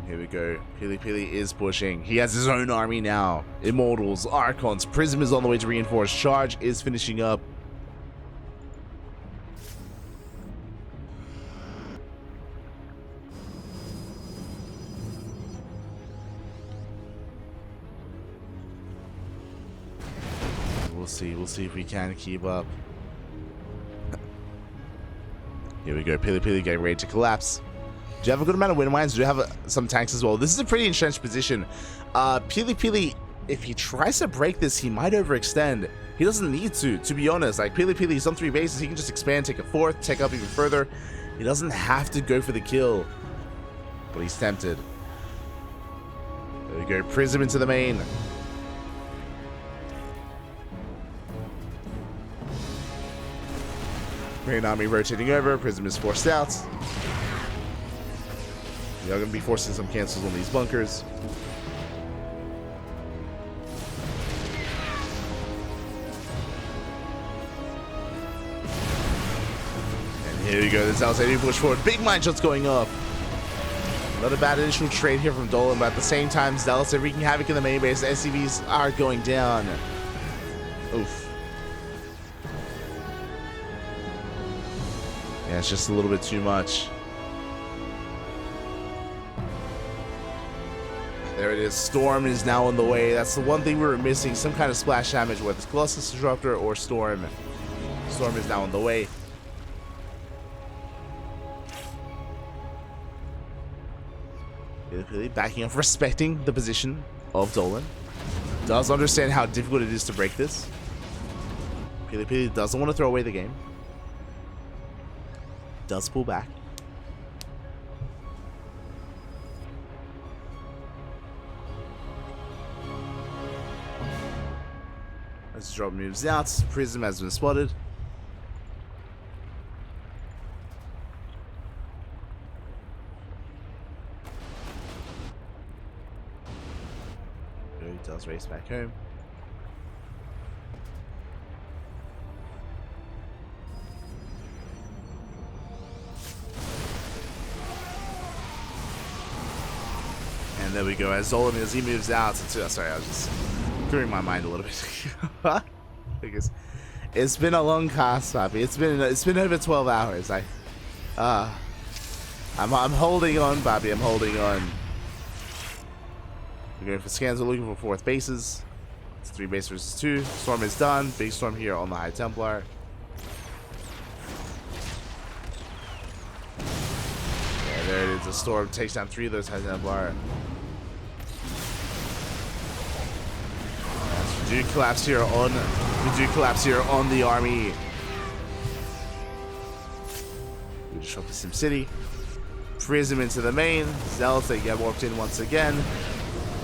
Here we go. PiLiPiLi is pushing. He has his own army now. Immortals, Archons, Prism is on the way to reinforce. Charge is finishing up. We'll see if we can keep up. Here we go. PiLiPiLi getting ready to collapse. Do you have a good amount of wind mines? Do you have some tanks as well? This is a pretty entrenched position. PiLiPiLi, if he tries to break this, he might overextend. He doesn't need to be honest. Like, PiLiPiLi is on 3 bases. He can just expand, take a 4th, take up even further. He doesn't have to go for the kill. But he's tempted. There we go. Prism into the main. Main army rotating over. Prism is forced out. We are going to be forcing some cancels on these bunkers. And here we go. The Zealous AD push forward. Big mine shots going up. Not a bad initial trade here from Dolan, but at the same time, Zealous are wreaking havoc in the main base. SCVs are going down. Oof. Yeah, it's just a little bit too much. There it is. Storm is now on the way. That's the one thing we were missing. Some kind of splash damage, whether it's Colossus Disruptor or Storm. Storm is now on the way. PiLiPiLi backing up, respecting the position of Dolan. Does understand how difficult it is to break this. PiLiPiLi doesn't want to throw away the game. Does pull back. As Drop moves out, Prism has been spotted. He does race back home. And there we go, as Dolan, as he moves out into, sorry, I was just clearing my mind a little bit. Because it's been a long cast, Papi. It's been over 12 hours. I'm holding on, Papi. I'm holding on. We're going for scans. We're looking for fourth bases. It's 3 base versus 2. Storm is done. Big Storm here on the High Templar. Yeah, there it is. The Storm takes down 3 of those High Templar. We do collapse here on the army. We disrupt the Sim City. Prism into the main. Zealots, they get warped in once again.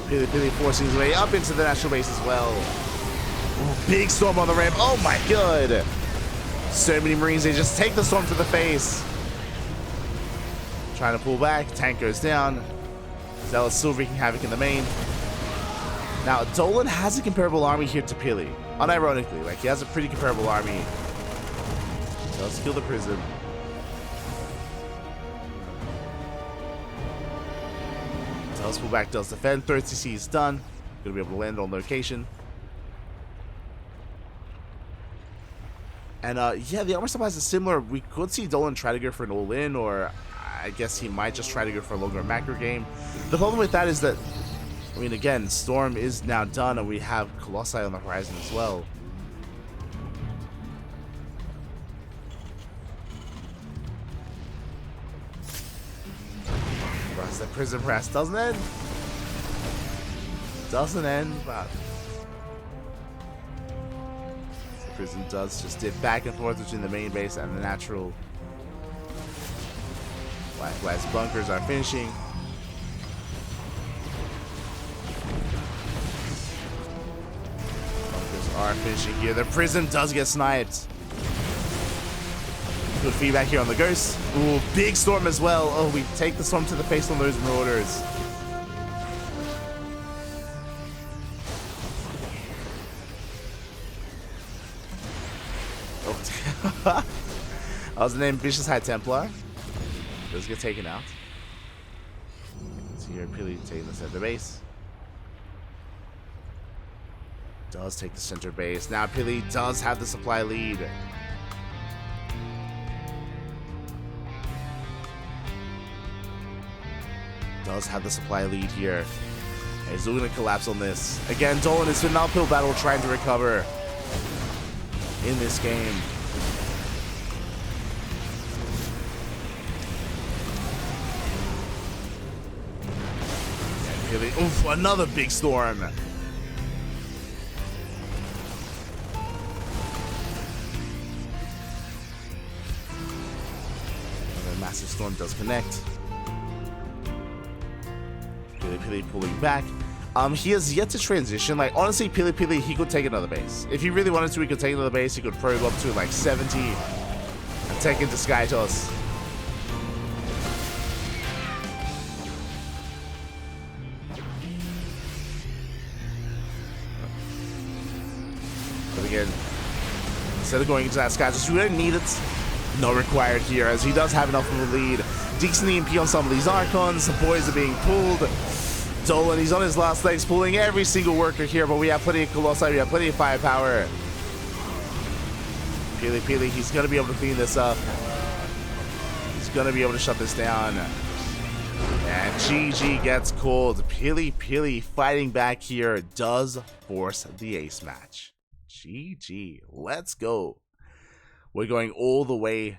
PiLiPiLi forcing his way up into the national base as well. Oh, big Storm on the ramp. Oh my god. So many Marines, they just take the Storm to the face. Trying to pull back. Tank goes down. Zealots still wreaking havoc in the main. Now, Dolan has a comparable army here to PiLi. Unironically, like, he has a pretty comparable army. Does kill the Prism. Does pull back, does defend. Third CC is done. Gonna be able to land on location. And, yeah, the armor supplies is similar. We could see Dolan try to go for an all-in, or I guess he might just try to go for a longer macro game. The problem with that is that, I mean, again, Storm is now done, and we have Colossi on the horizon as well. Press, the Prism press doesn't end. Doesn't end, but the Prism does just dip back and forth between the main base and the natural. Likewise, bunkers are finishing. Are finishing here. The Prism does get sniped. Good feedback here on the Ghost. Ooh, big Storm as well. Oh, we take the Storm to the face on those Marauders. Oh, that was an ambitious High Templar. Does get taken out. So here, PiLiPiLi taking the center base. Does take the center base. Now PiLiPiLi does have the supply lead. Does have the supply lead here. Okay, he's going to collapse on this. Again, Dolan, it's an uphill battle trying to recover in this game. And PiLiPiLi, oof, another big Storm. Massive Storm does connect. PiLiPiLi pulling back. He has yet to transition. Like, honestly, PiLiPiLi, he could take another base. If he really wanted to, he could take another base. He could probe up to like 70 and take into Sky Toss. But again, instead of going into that Sky Toss, we don't need it. No required here, as he does have enough of a lead. Decent EMP on some of these Archons. The boys are being pulled. Dolan, he's on his last legs, pulling every single worker here, but we have plenty of Colossi, we have plenty of firepower. PiLiPiLi, he's going to be able to clean this up. He's going to be able to shut this down. And GG gets called. PiLiPiLi fighting back here does force the ace match. GG. Let's go. We're going all the way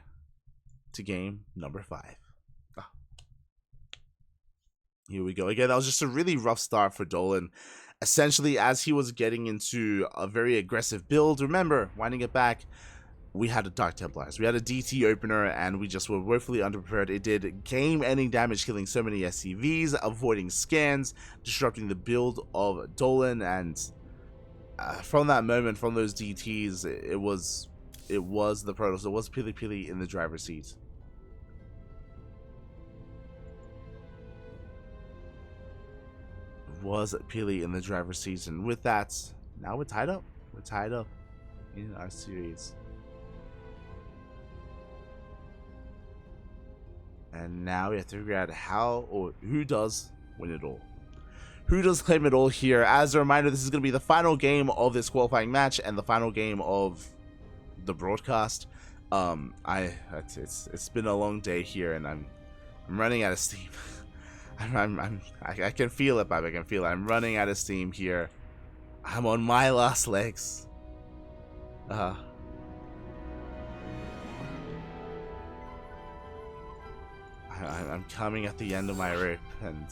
to game number 5. Here we go. Again, that was just a really rough start for Dolan. Essentially, as he was getting into a very aggressive build, remember, winding it back, we had a Dark Templars, we had a DT opener, and we just were woefully underprepared. It did game-ending damage, killing so many SCVs, avoiding scans, disrupting the build of Dolan, and from that moment, from those DTs, it was the Protoss, it was PiLiPiLi in the driver's seat. Was PiLi in the driver's seat, and with that, now we're tied up. We're tied up in our series. And now we have to figure out how or who does win it all. Who does claim it all here? As a reminder, this is going to be the final game of this qualifying match and the final game of the broadcast. It's been a long day here, and I'm running out of steam. I can feel it, Bob. I can feel it. I'm running out of steam here. I'm on my last legs. I'm coming at the end of my rope, and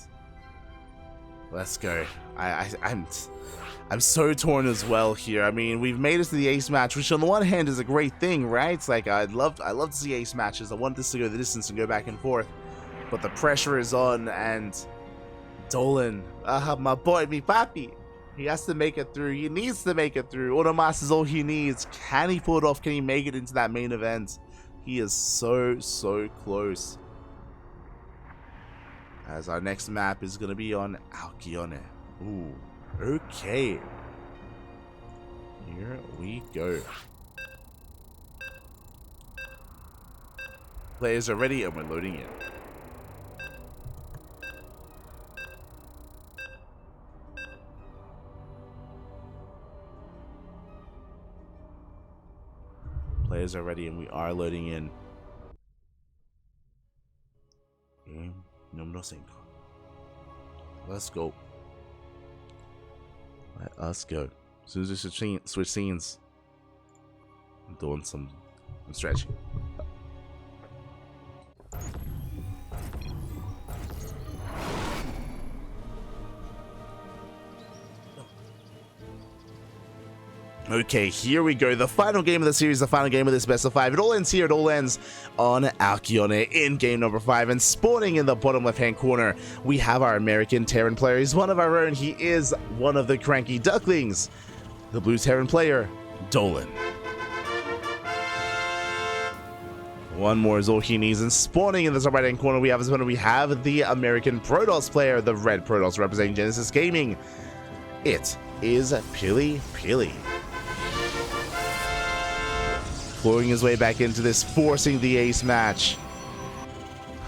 let's go. I'm so torn as well here. I mean, we've made it to the ace match, which on the one hand is a great thing, right? It's like I love to see ace matches. I want this to go the distance and go back and forth. But the pressure is on, and Dolan, my boy, me papi, he has to make it through. He needs to make it through. Automas is all he needs. Can he pull it off? Can he make it into that main event? He is so close. As our next map is going to be on Alkione. Ooh, okay. Here we go. Players are ready, and we're loading in. Players are ready, and we are loading in. Game number 5. Let's go. Let us go. As soon as we switch scenes, I'm doing some stretching. Okay, here we go. The final game of the series, the final game of this best of 5. It all ends here. It all ends on Alkione in game number 5. And spawning in the bottom left-hand corner, we have our American Terran player. He's one of our own. He is one of the CranKy Ducklings. The blue Terran player, Dolan. One more is all he needs. And spawning in the top right-hand corner, we have the American Protoss player, the red Protoss representing Genesis Gaming. It is PiLiPiLi. Flowing his way back into this, forcing the ace match.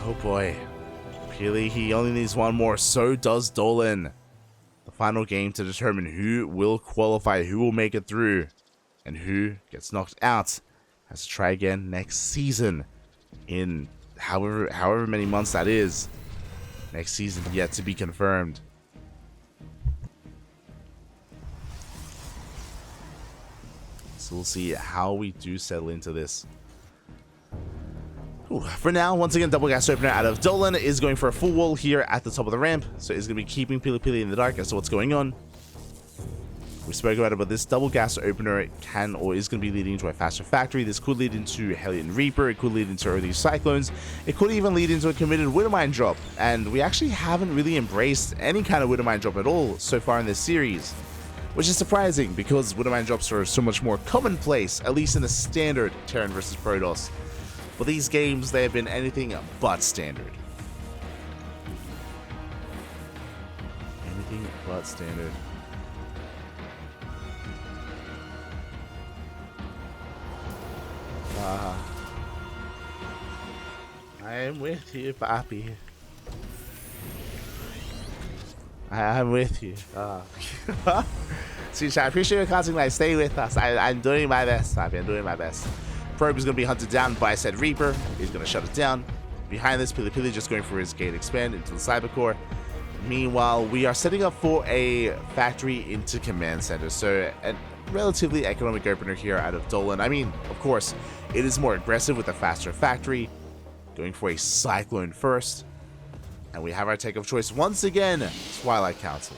Oh boy. PiLi, he only needs one more, so does Dolan. The final game to determine who will qualify, who will make it through, and who gets knocked out. Has to try again next season. In however many months that is. Next season yet to be confirmed. So we'll see how we do settle into this. Ooh, for now, once again, double gas opener out of Dolan is going for a full wall here at the top of the ramp. So it's going to be keeping PiLiPiLi in the dark as to what's going on. We spoke about it, but this double gas opener can or is going to be leading to a faster factory. This could lead into Hellion Reaper. It could lead into early Cyclones. It could even lead into a committed Widowmine drop. And we actually haven't really embraced any kind of Widowmine drop at all so far in this series. Which is surprising, because Widowmine drops are so much more commonplace, at least in the standard Terran versus Protoss. But these games, they have been anything but standard. Anything but standard. I am with you, Papi. I'm with you. See, I appreciate your content. Like, stay with us. I'm doing my best. I've been doing my best. Probe is going to be hunted down by said Reaper. He's going to shut it down. Behind this, PiLiPiLi just going for his gate expand into the cyber core. Meanwhile, we are setting up for a factory into command center, so a relatively economic opener here out of Dolan. I mean, of course, it is more aggressive with a faster factory, going for a Cyclone first, and we have our take of choice once again, Twilight Council.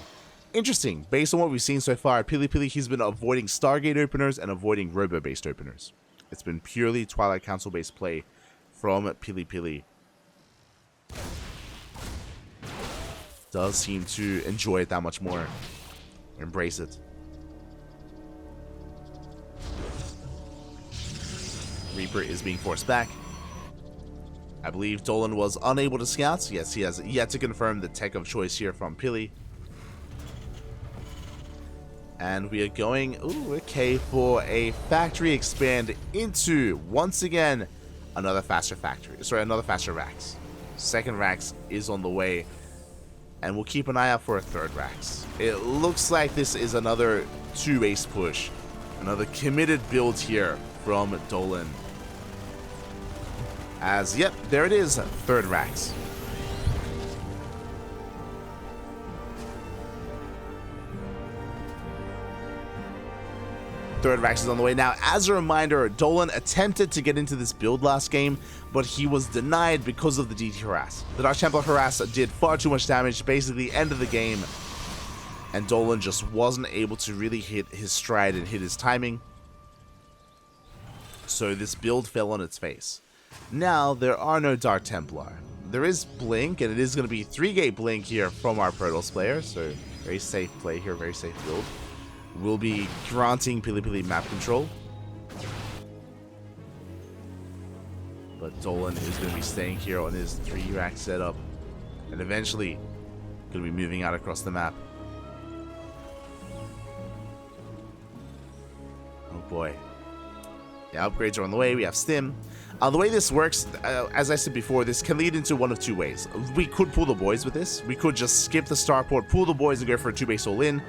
Interesting, based on what we've seen so far, PiLiPiLi, he's been avoiding Stargate openers and avoiding Robo-based openers. It's been purely Twilight Council-based play from PiLiPiLi. Does seem to enjoy it that much more. Embrace it. Reaper is being forced back. I believe Dolan was unable to scout. Yes, he has yet to confirm the tech of choice here from Pili. And we are going, ooh, okay, for a factory expand into, once again, another faster factory. Sorry, another faster Rax. Second Rax is on the way. And we'll keep an eye out for a third Rax. It looks like this is another 2 ace push. Another committed build here from Dolan. As, yep, there it is, third Rax. Third Rax is on the way. Now, as a reminder, Dolan attempted to get into this build last game, but he was denied because of the DT Harass. The Dark Templar Harass did far too much damage, basically the end of the game, and Dolan just wasn't able to really hit his stride and hit his timing. So this build fell on its face. Now, there are no Dark Templar. There is Blink, and it is going to be 3-gate Blink here from our Protoss player, so very safe play here, very safe build. We'll be granting PiLiPiLi map control. But Dolan is going to be staying here on his 3-rack setup. And eventually, going to be moving out across the map. Oh boy. Yeah, upgrades are on the way. We have Stim. The way this works, as I said before, this can lead into one of 2 ways. We could pull the boys with this. We could just skip the starport, pull the boys, and go for a 2-base all-in.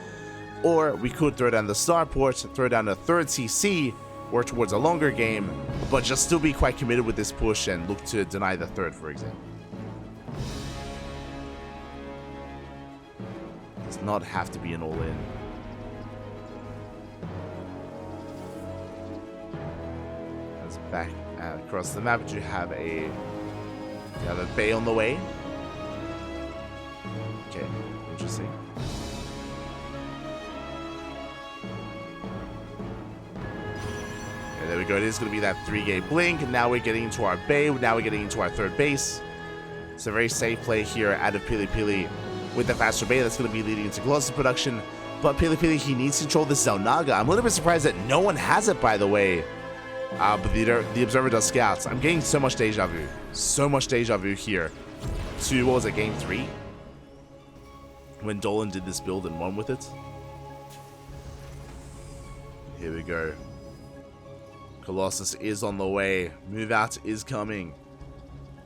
Or we could throw down the starport, throw down a third CC, work towards a longer game, but just still be quite committed with this push and look to deny the third, for example. Does not have to be an all-in. As back across the map, you have a bay on the way. Okay, interesting. There we go. It is going to be that 3-gate Blink. And now we're getting into our bay. Now we're getting into our third base. It's a very safe play here out of PiLiPiLi with the faster bay. That's going to be leading into Colossus production. But PiLiPiLi, he needs to control this Zelnaga. I'm a little bit surprised that no one has it, by the way. But the Observer does scouts. I'm getting so much deja vu. So much deja vu here. To, what was it, game 3? When Dolan did this build and won with it. Here we go. Colossus is on the way. Move out is coming.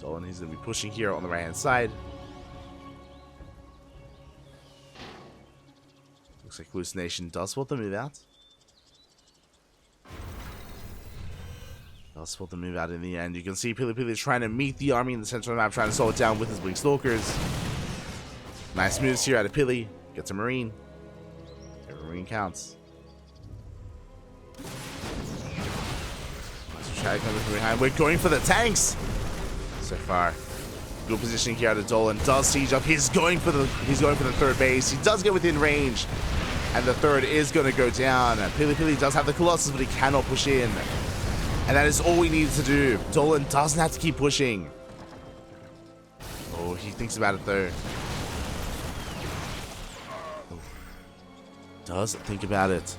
Dolan, he's going to be pushing here on the right-hand side. Looks like Hallucination does spot the move out. Does spot the move out in the end. You can see PiLiPiLi is trying to meet the army in the center of the map, trying to slow it down with his Blink Stalkers. Nice moves here out of Pili. Gets a Marine. Every Marine counts. Coming from behind. We're going for the tanks so far. Good positioning here out of Dolan. Does siege up. He's going for the third base. He does get within range, and the third is going to go down. PiLiPiLi does have the Colossus, but he cannot push in, and that is all we need to do. Dolan doesn't have to keep pushing. Oh, he thinks about it though. Does think about it.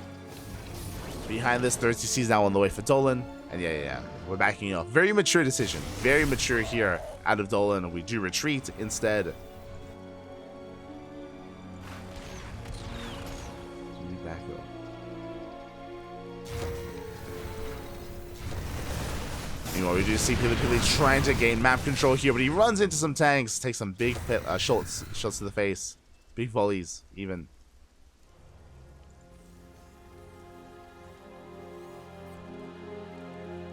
Behind this, third CC is now on the way for Dolan. And yeah, we're backing off. Very mature decision. Very mature here out of Dolan. We do retreat instead. We back up. Meanwhile, we do see PiLiPiLi trying to gain map control here, but he runs into some tanks, takes some big shots to the face. Big volleys, even.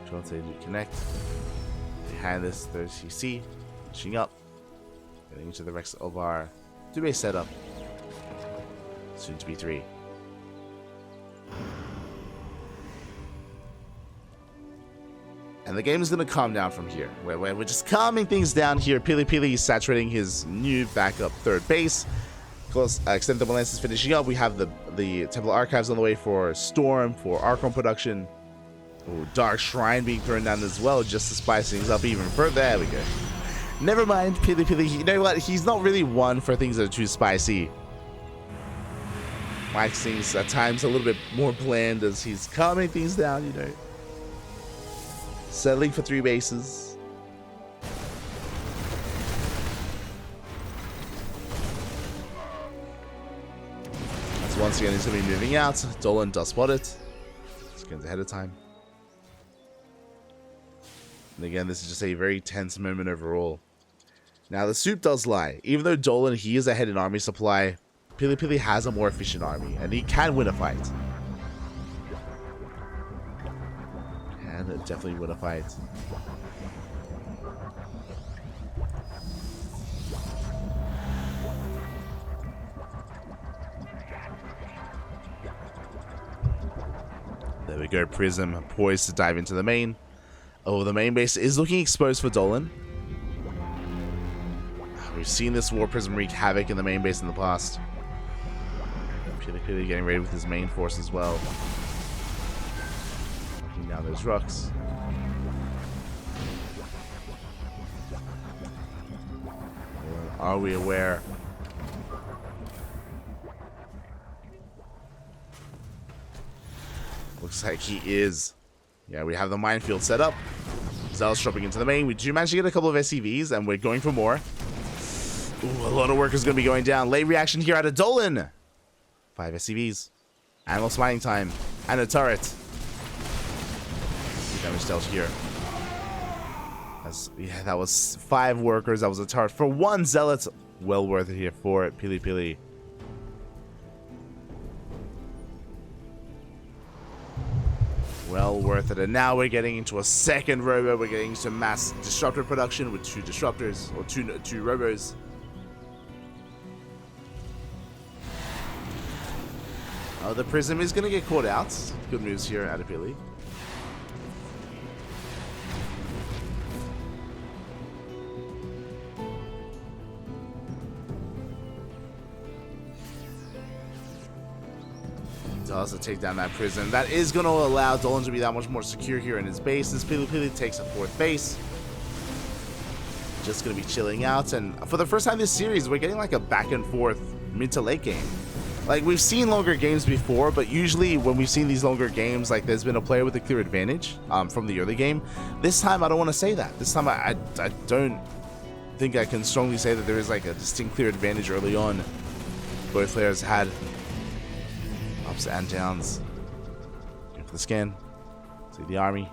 Trying to connect. Behind this, there's CC. Finishing up. Getting into the rest of our 2-base setup. Soon to be 3. And the game is going to calm down from here. We're just calming things down here. PiLiPiLi is saturating his new backup 3rd base. Of course, Extended Double Lance is finishing up. We have the Temple Archives on the way for Storm, for Archon production. Ooh, Dark Shrine being thrown down as well, just to spice things up even further. There we go. Never mind, PiLiPiLi. You know what? He's not really one for things that are too spicy. Likes things at times a little bit more bland as he's calming things down, you know. Settling for 3 bases. As once again he's going to be moving out. Dolan does spot it. Skins ahead of time. And again, this is just a very tense moment overall. Now the soup does lie. Even though Dolan, he is ahead in army supply, PiLiPiLi has a more efficient army, and he can win a fight. Can definitely win a fight. There we go, Prism poised to dive into the main. Oh, the main base is looking exposed for Dolan. We've seen this War Prism wreak havoc in the main base in the past. PiLiPiLi getting ready with his main force as well. Looking down those rocks. Are we aware? Looks like he is. Yeah, we have the minefield set up. Zealous dropping into the main. We do manage to get a couple of SCVs, and we're going for more. Ooh, a lot of work is going to be going down. Late reaction here out of Dolan. 5 SCVs. Animal smiting time. And a turret. Damage dealt here. Yeah, that was 5 workers. That was a turret for 1 zealot. Well worth it here for PiLiPiLi. Well worth it. And now we're getting into a second robo. We're getting into mass disruptor production with 2 disruptors, or two robos. Oh, the Prism is going to get caught out. Good moves here out of PiLi. Does take down that Prism. That is going to allow Dolan to be that much more secure here in his base as PiLiPiLi takes a 4th base. Just going to be chilling out. And for the first time this series, we're getting like a back and forth mid to late game. Like, we've seen longer games before, but usually when we've seen these longer games, like, there's been a player with a clear advantage from the early game. This time, I don't want to say that. This time, I don't think I can strongly say that there is, like, a distinct clear advantage early on. Both players had ups and downs. Go for the scan. See the army.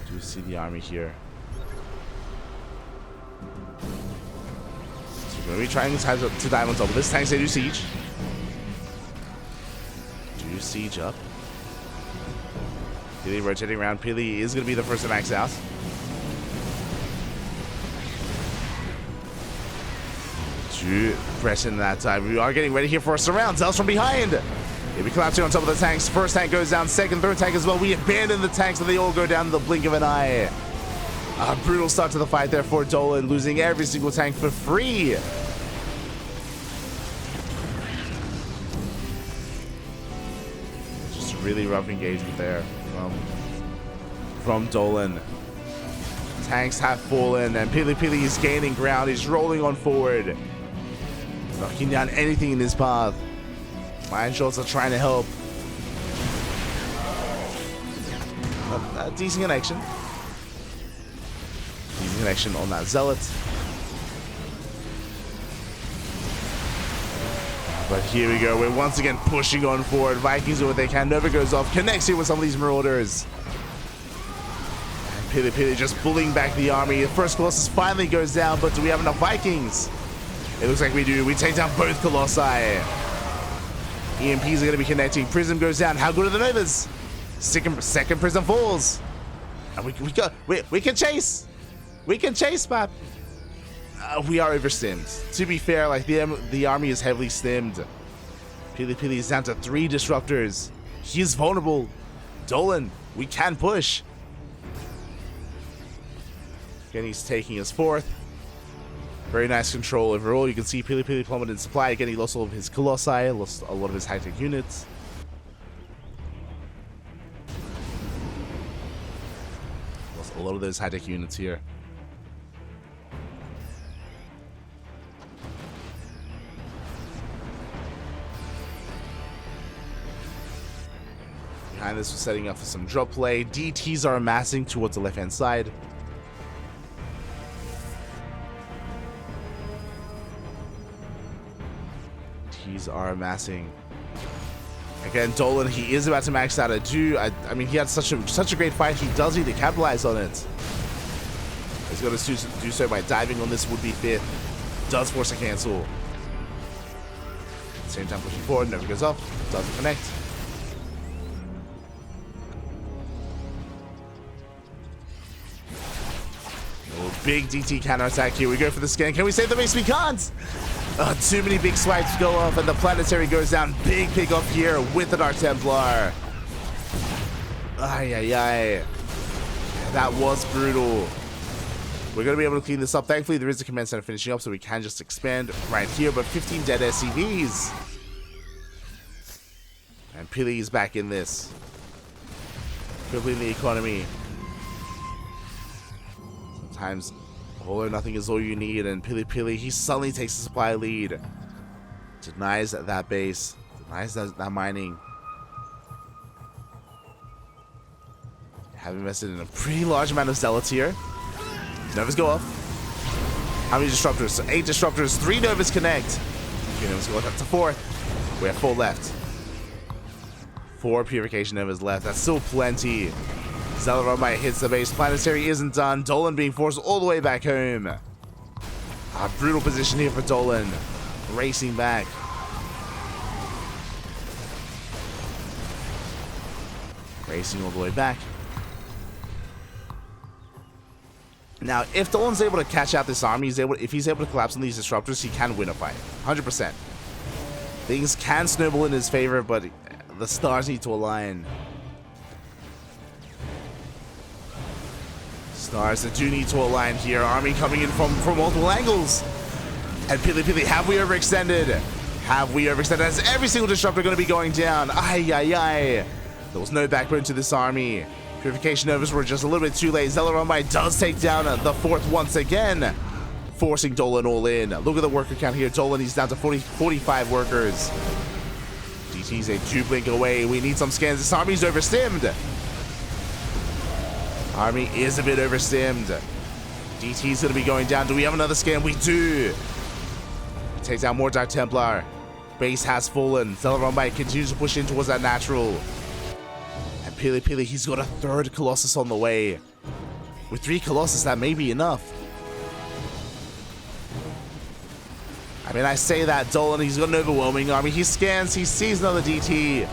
Do see the army here. We're going to be trying to dive on top of this. Tanks, they do siege. Do siege up. PiLi rotating around. PiLi is going to be the first to max out. Do press in that time. We are getting ready here for a surround. Zealous from behind. He'll be collapsing on top of the tanks. First tank goes down. Second, third tank as well. We abandon the tanks and they all go down in the blink of an eye. A brutal start to the fight there for Dolan, losing every single tank for free. Just a really rough engagement there from Dolan. Tanks have fallen and PiLiPiLi is gaining ground. He's rolling on forward, knocking down anything in his path. Mine shots are trying to help. A decent connection. Connection on that zealot, but here we go. We're once again pushing on forward. Vikings do what they can. Nova goes off, connects here with some of these marauders. And PiLiPiLi just pulling back the army. The first Colossus finally goes down, but do we have enough Vikings? It looks like we do. We take down both Colossi. EMPs are going to be connecting. Prism goes down. How good are the Novas? Second prism falls. And we can chase. We can chase, Pap. We are overstimmed. To be fair, like the army is heavily stimmed. PiLiPiLi is down to 3 disruptors. He is vulnerable. Dolan, we can push. Again, he's taking his 4th. Very nice control overall. You can see PiLiPiLi plummeted in supply. Again, he lost all of his Colossi, lost a lot of his high-tech units. Lost a lot of those high-tech units here. Behind this, we're setting up for some drop play. DTs are amassing towards the left-hand side. Are amassing. Again, Dolan, he is about to max out a do. I mean, he had such a great fight. He does need to capitalize on it. He's going to do so by diving on this would-be 5th. Does force a cancel. At the same time, pushing forward, never goes off. Doesn't connect. Oh, big DT counterattack here. We go for the scan. Can we save the base? We can't! Too many big swipes go off, and the planetary goes down. Big pick off here with the Dark Templar. Ay, ay, ay. That was brutal. We're going to be able to clean this up. Thankfully, there is a command center finishing up, so we can just expand right here. But 15 dead SCVs. And PiLi is back in this. Crippling the economy. Sometimes all or nothing is all you need, and PiLiPiLi, he suddenly takes the supply lead. Denies that base. Denies that mining. Have invested in a pretty large amount of zealots here. Novas go off. How many disruptors? So 8 disruptors, 3 Novas connect. 3 Novas go up to 4th. We have 4 left. 4 Purification Novas left. That's still plenty. Zealot hits the base. Planetary isn't done. Dolan being forced all the way back home. A brutal position here for Dolan. Racing back. Racing all the way back. Now, if Dolan's able to catch out this army, if he's able to collapse on these disruptors, he can win a fight. 100%. Things can snowball in his favor, but the stars need to align. Stars that do need to align here. Army coming in from multiple angles. And PiLiPiLi, have we overextended? Have we overextended? As every single disruptor going to be going down. Ay, ay, ay. There was no backbone to this army. Purification Novas were just a little bit too late. Zealot does take down the 4th once again, forcing Dolan all in. Look at the worker count here. Dolan, he's down to 45 workers. DT's a 2 blink away. We need some scans. This army's overstimmed. Army is a bit overstimmed. DT's going to be going down. Do we have another scan? We do. He takes out more Dark Templar. Base has fallen. Zealot continues to push in towards that natural. And PiLiPiLi, he's got a 3rd Colossus on the way. With 3 Colossus, that may be enough. I mean, I say that, Dolan, he's got an overwhelming army. He scans, he sees another DT.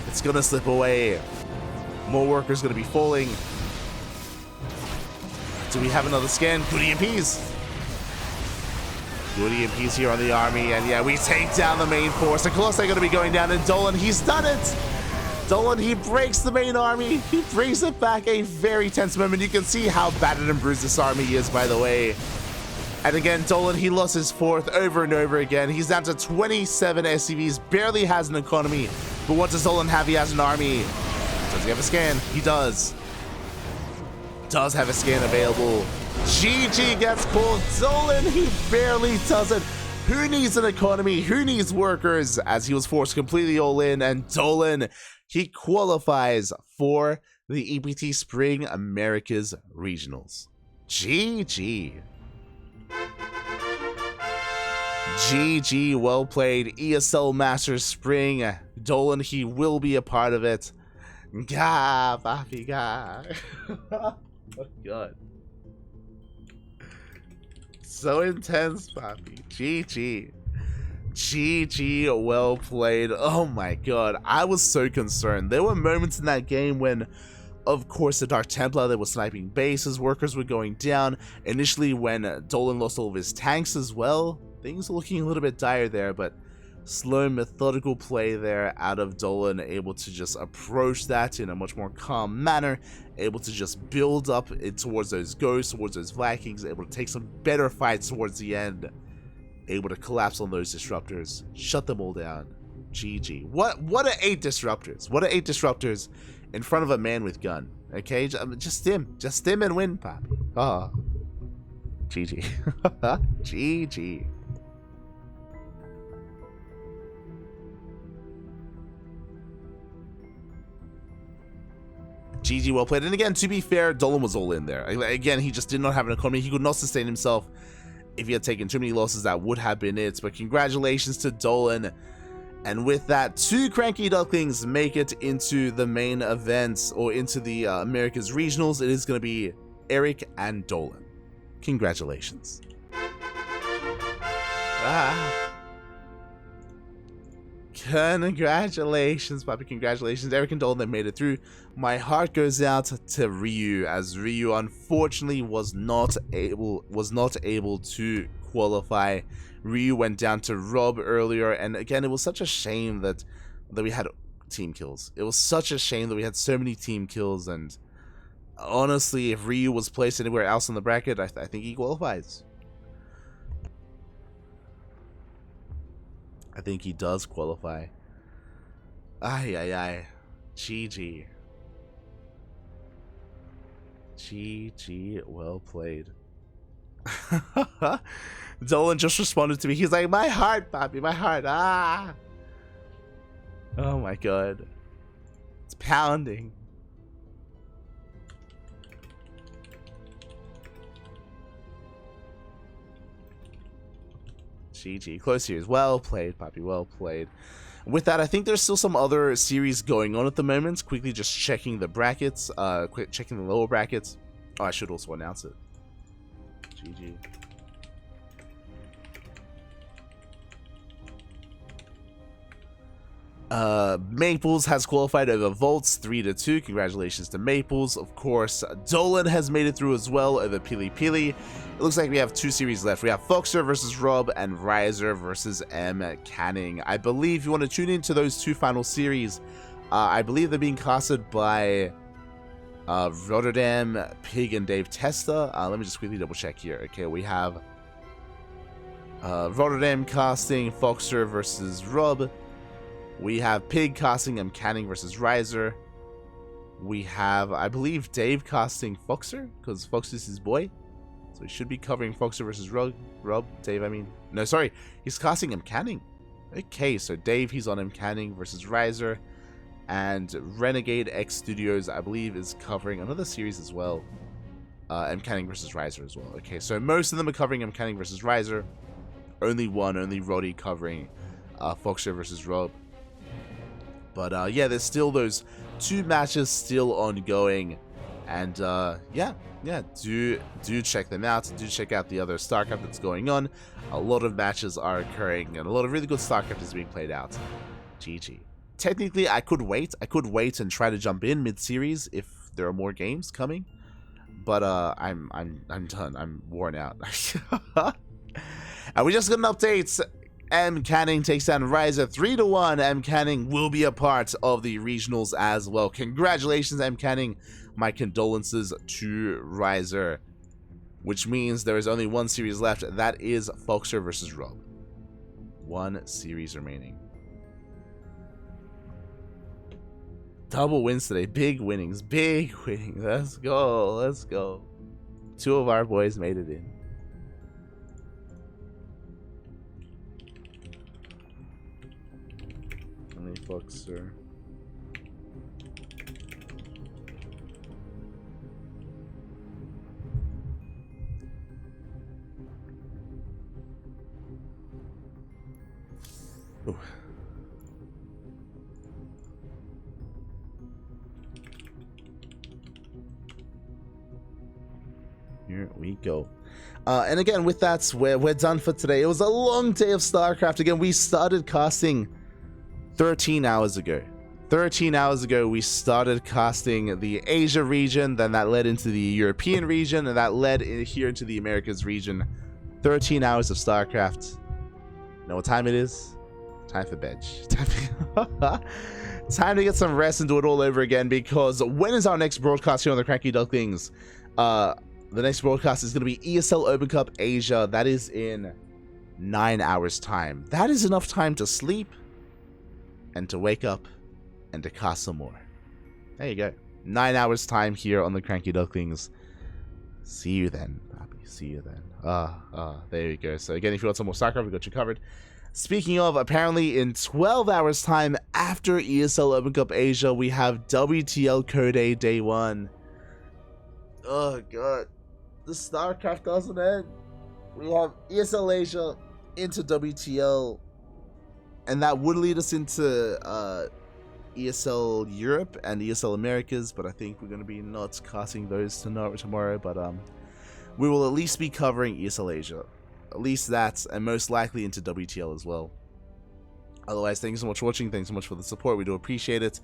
It's going to slip away. More workers going to be falling. Do we have another scan? Good EMPs. Good EMPs here on the army. And yeah, we take down the main force. The Colossi are going to be going down. And Dolan, he's done it. Dolan, he breaks the main army. He brings it back. A very tense moment. You can see how battered and bruised this army is, by the way. And again, Dolan, he lost his 4th over and over again. He's down to 27 SCVs. Barely has an economy. But what does Dolan have? He has an army. Does he have a scan? He does. Does have a scan available. GG gets called. Dolan, he barely does it. Who needs an economy? Who needs workers? As he was forced completely all in. And Dolan, he qualifies for the EPT Spring Americas Regionals. GG. GG, well played. ESL Masters Spring. Dolan, he will be a part of it. Gah, papi, gah. Oh god. So intense, papi. GG. GG, well played. Oh my god, I was so concerned. There were moments in that game when, of course, the Dark Templar, they were sniping bases, workers were going down. Initially, when Dolan lost all of his tanks as well, things were looking a little bit dire there, but slow, methodical play there out of Dolan, able to just approach that in a much more calm manner, able to just build up towards those ghosts, towards those Vikings, able to take some better fights towards the end, able to collapse on those disruptors, shut them all down. GG. What are 8 disruptors? What are 8 disruptors in front of a man with gun? Okay, just stim and win, Poppy. Ah, GG. GG. GG, well played. And again, to be fair, Dolan was all in there. Again, he just did not have an economy. He could not sustain himself. If he had taken too many losses, that would have been it. But congratulations to Dolan. And with that, 2 CranKy Ducklings make it into the main events, or into the Americas Regionals. It is going to be Eric and Dolan. Congratulations. Congratulations, Poppy. Congratulations. Eric and Dolan, they made it through. My heart goes out to Ryu, as Ryu unfortunately was not able to qualify. Ryu went down to Rob earlier, and again, it was such a shame that we had team kills. It was such a shame that we had so many team kills, and honestly, if Ryu was placed anywhere else in the bracket, I think he qualifies. I think he does qualify. Ay. GG. GG, well played. Dolan just responded to me. He's like, my heart, Poppy, my heart. Ah. Oh my god. It's pounding. GG. Close series. Well played, Poppy. Well played. With that, I think there's still some other series going on at the moment. Quickly just checking the brackets. Checking the lower brackets. Oh, I should also announce it. GG. Maples has qualified over Volts 3-2. Congratulations to Maples. Of course, Dolan has made it through as well over PiLiPiLi. It looks like we have 2 series left. We have Foxer versus Rob and Riser versus M. Canning. I believe if you want to tune into those 2 final series, I believe they're being casted by Rotterdam, Pig, and Dave Testa. Let me just quickly double check here. Okay, we have Rotterdam casting Foxer versus Rob. We have Pig casting M. Canning versus Riser. We have, I believe, Dave casting Foxer, because Fox is his boy. So he should be covering Foxer versus Rob. Dave, I mean. No, sorry. He's casting M. Canning. Okay, so Dave, he's on M. Canning versus Riser. And Renegade X Studios, I believe, is covering another series as well. M. Canning versus Riser as well. Okay, so most of them are covering M. Canning versus Riser. Only Roddy covering Foxer versus Rob. But yeah, there's still those 2 matches still ongoing, and yeah, do check them out. Do check out the other StarCraft that's going on. A lot of matches are occurring, and a lot of really good StarCraft is being played out. GG. Technically, I could wait and try to jump in mid-series if there are more games coming, but I'm done. I'm worn out. And we just got an update. M. Canning takes down Riser 3-1. M. Canning will be a part of the regionals as well. Congratulations, M. Canning. My condolences to Riser. Which means there is only 1 series left. That is Foxer versus Rob. 1 series remaining. Double wins today. Big winnings. Big winnings. Let's go. Let's go. 2 of our boys made it in. Foxer. Ooh. Here we go. And again, with that, we're done for today. It was a long day of StarCraft. Again, we started casting 13 hours ago. 13 hours ago, we started casting the Asia region, then that led into the European region, and that led here into the Americas region. 13 hours of StarCraft. You know what time it is? Time for bed. Time to get some rest and do it all over again, because when is our next broadcast here on the CranKy Ducklings? The next broadcast is going to be ESL Open Cup Asia. That is in 9 hours time. That is enough time to sleep and to wake up and to cast some more. There you go. 9 hours time here on the CranKy Ducklings. See you then, Bobby. See you then. There you go. So again, if you want some more StarCraft, we got you covered. Speaking of, apparently in 12 hours time after ESL Open Cup Asia, we have WTL Code A Day 1. Oh god. The StarCraft doesn't end. We have ESL Asia into WTL, and that would lead us into ESL Europe and ESL Americas, but I think we're going to be not casting those tomorrow, but we will at least be covering ESL Asia. At least that, and most likely into WTL as well. Otherwise, thank you so much for watching. Thanks so much for the support. We do appreciate it. !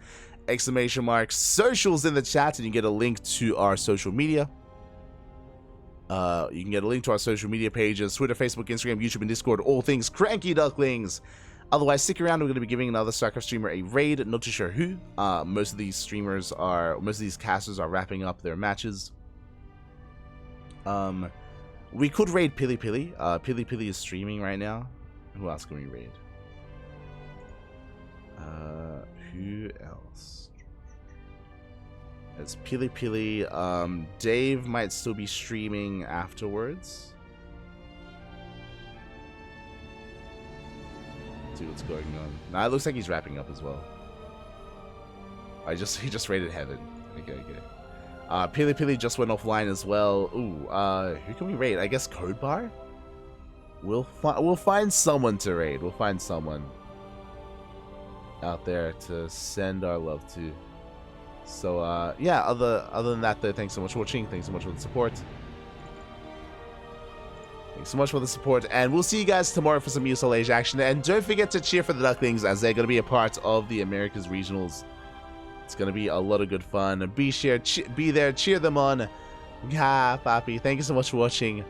Socials in the chat, and you get a link to our social media. You can get a link to our social media pages: Twitter, Facebook, Instagram, YouTube, and Discord. All things CranKy Ducklings. Otherwise, stick around. We're going to be giving another StarCraft streamer a raid. Not too sure who. Most of these casters are wrapping up their matches. We could raid PiLiPiLi. PiLiPiLi is streaming right now. Who else can we raid? Who else? It's PiLiPiLi. Dave might still be streaming afterwards. Let's see what's going on. Nah, it looks like he's wrapping up as well. He just raided Heaven. Okay. PiLiPiLi just went offline as well. Ooh, who can we raid? I guess Codebar? We'll find someone to raid. We'll find someone out there to send our love to. So yeah, other than that though, thanks so much for watching. Thanks so much for the support. Thanks so much for the support, and we'll see you guys tomorrow for some ESL Asia action. And don't forget to cheer for the Ducklings, as they're going to be a part of the Americas Regionals. It's going to be a lot of good fun. Be there, cheer them on. Yeah, Papi, thank you so much for watching.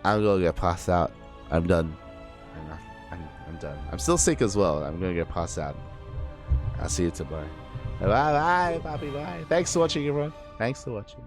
I'm going to get passed out. I'm done. I'm done. I'm still sick as well. I'm going to get passed out. I'll see you tomorrow. Bye, Papi, bye. Thanks for watching, everyone. Thanks for watching.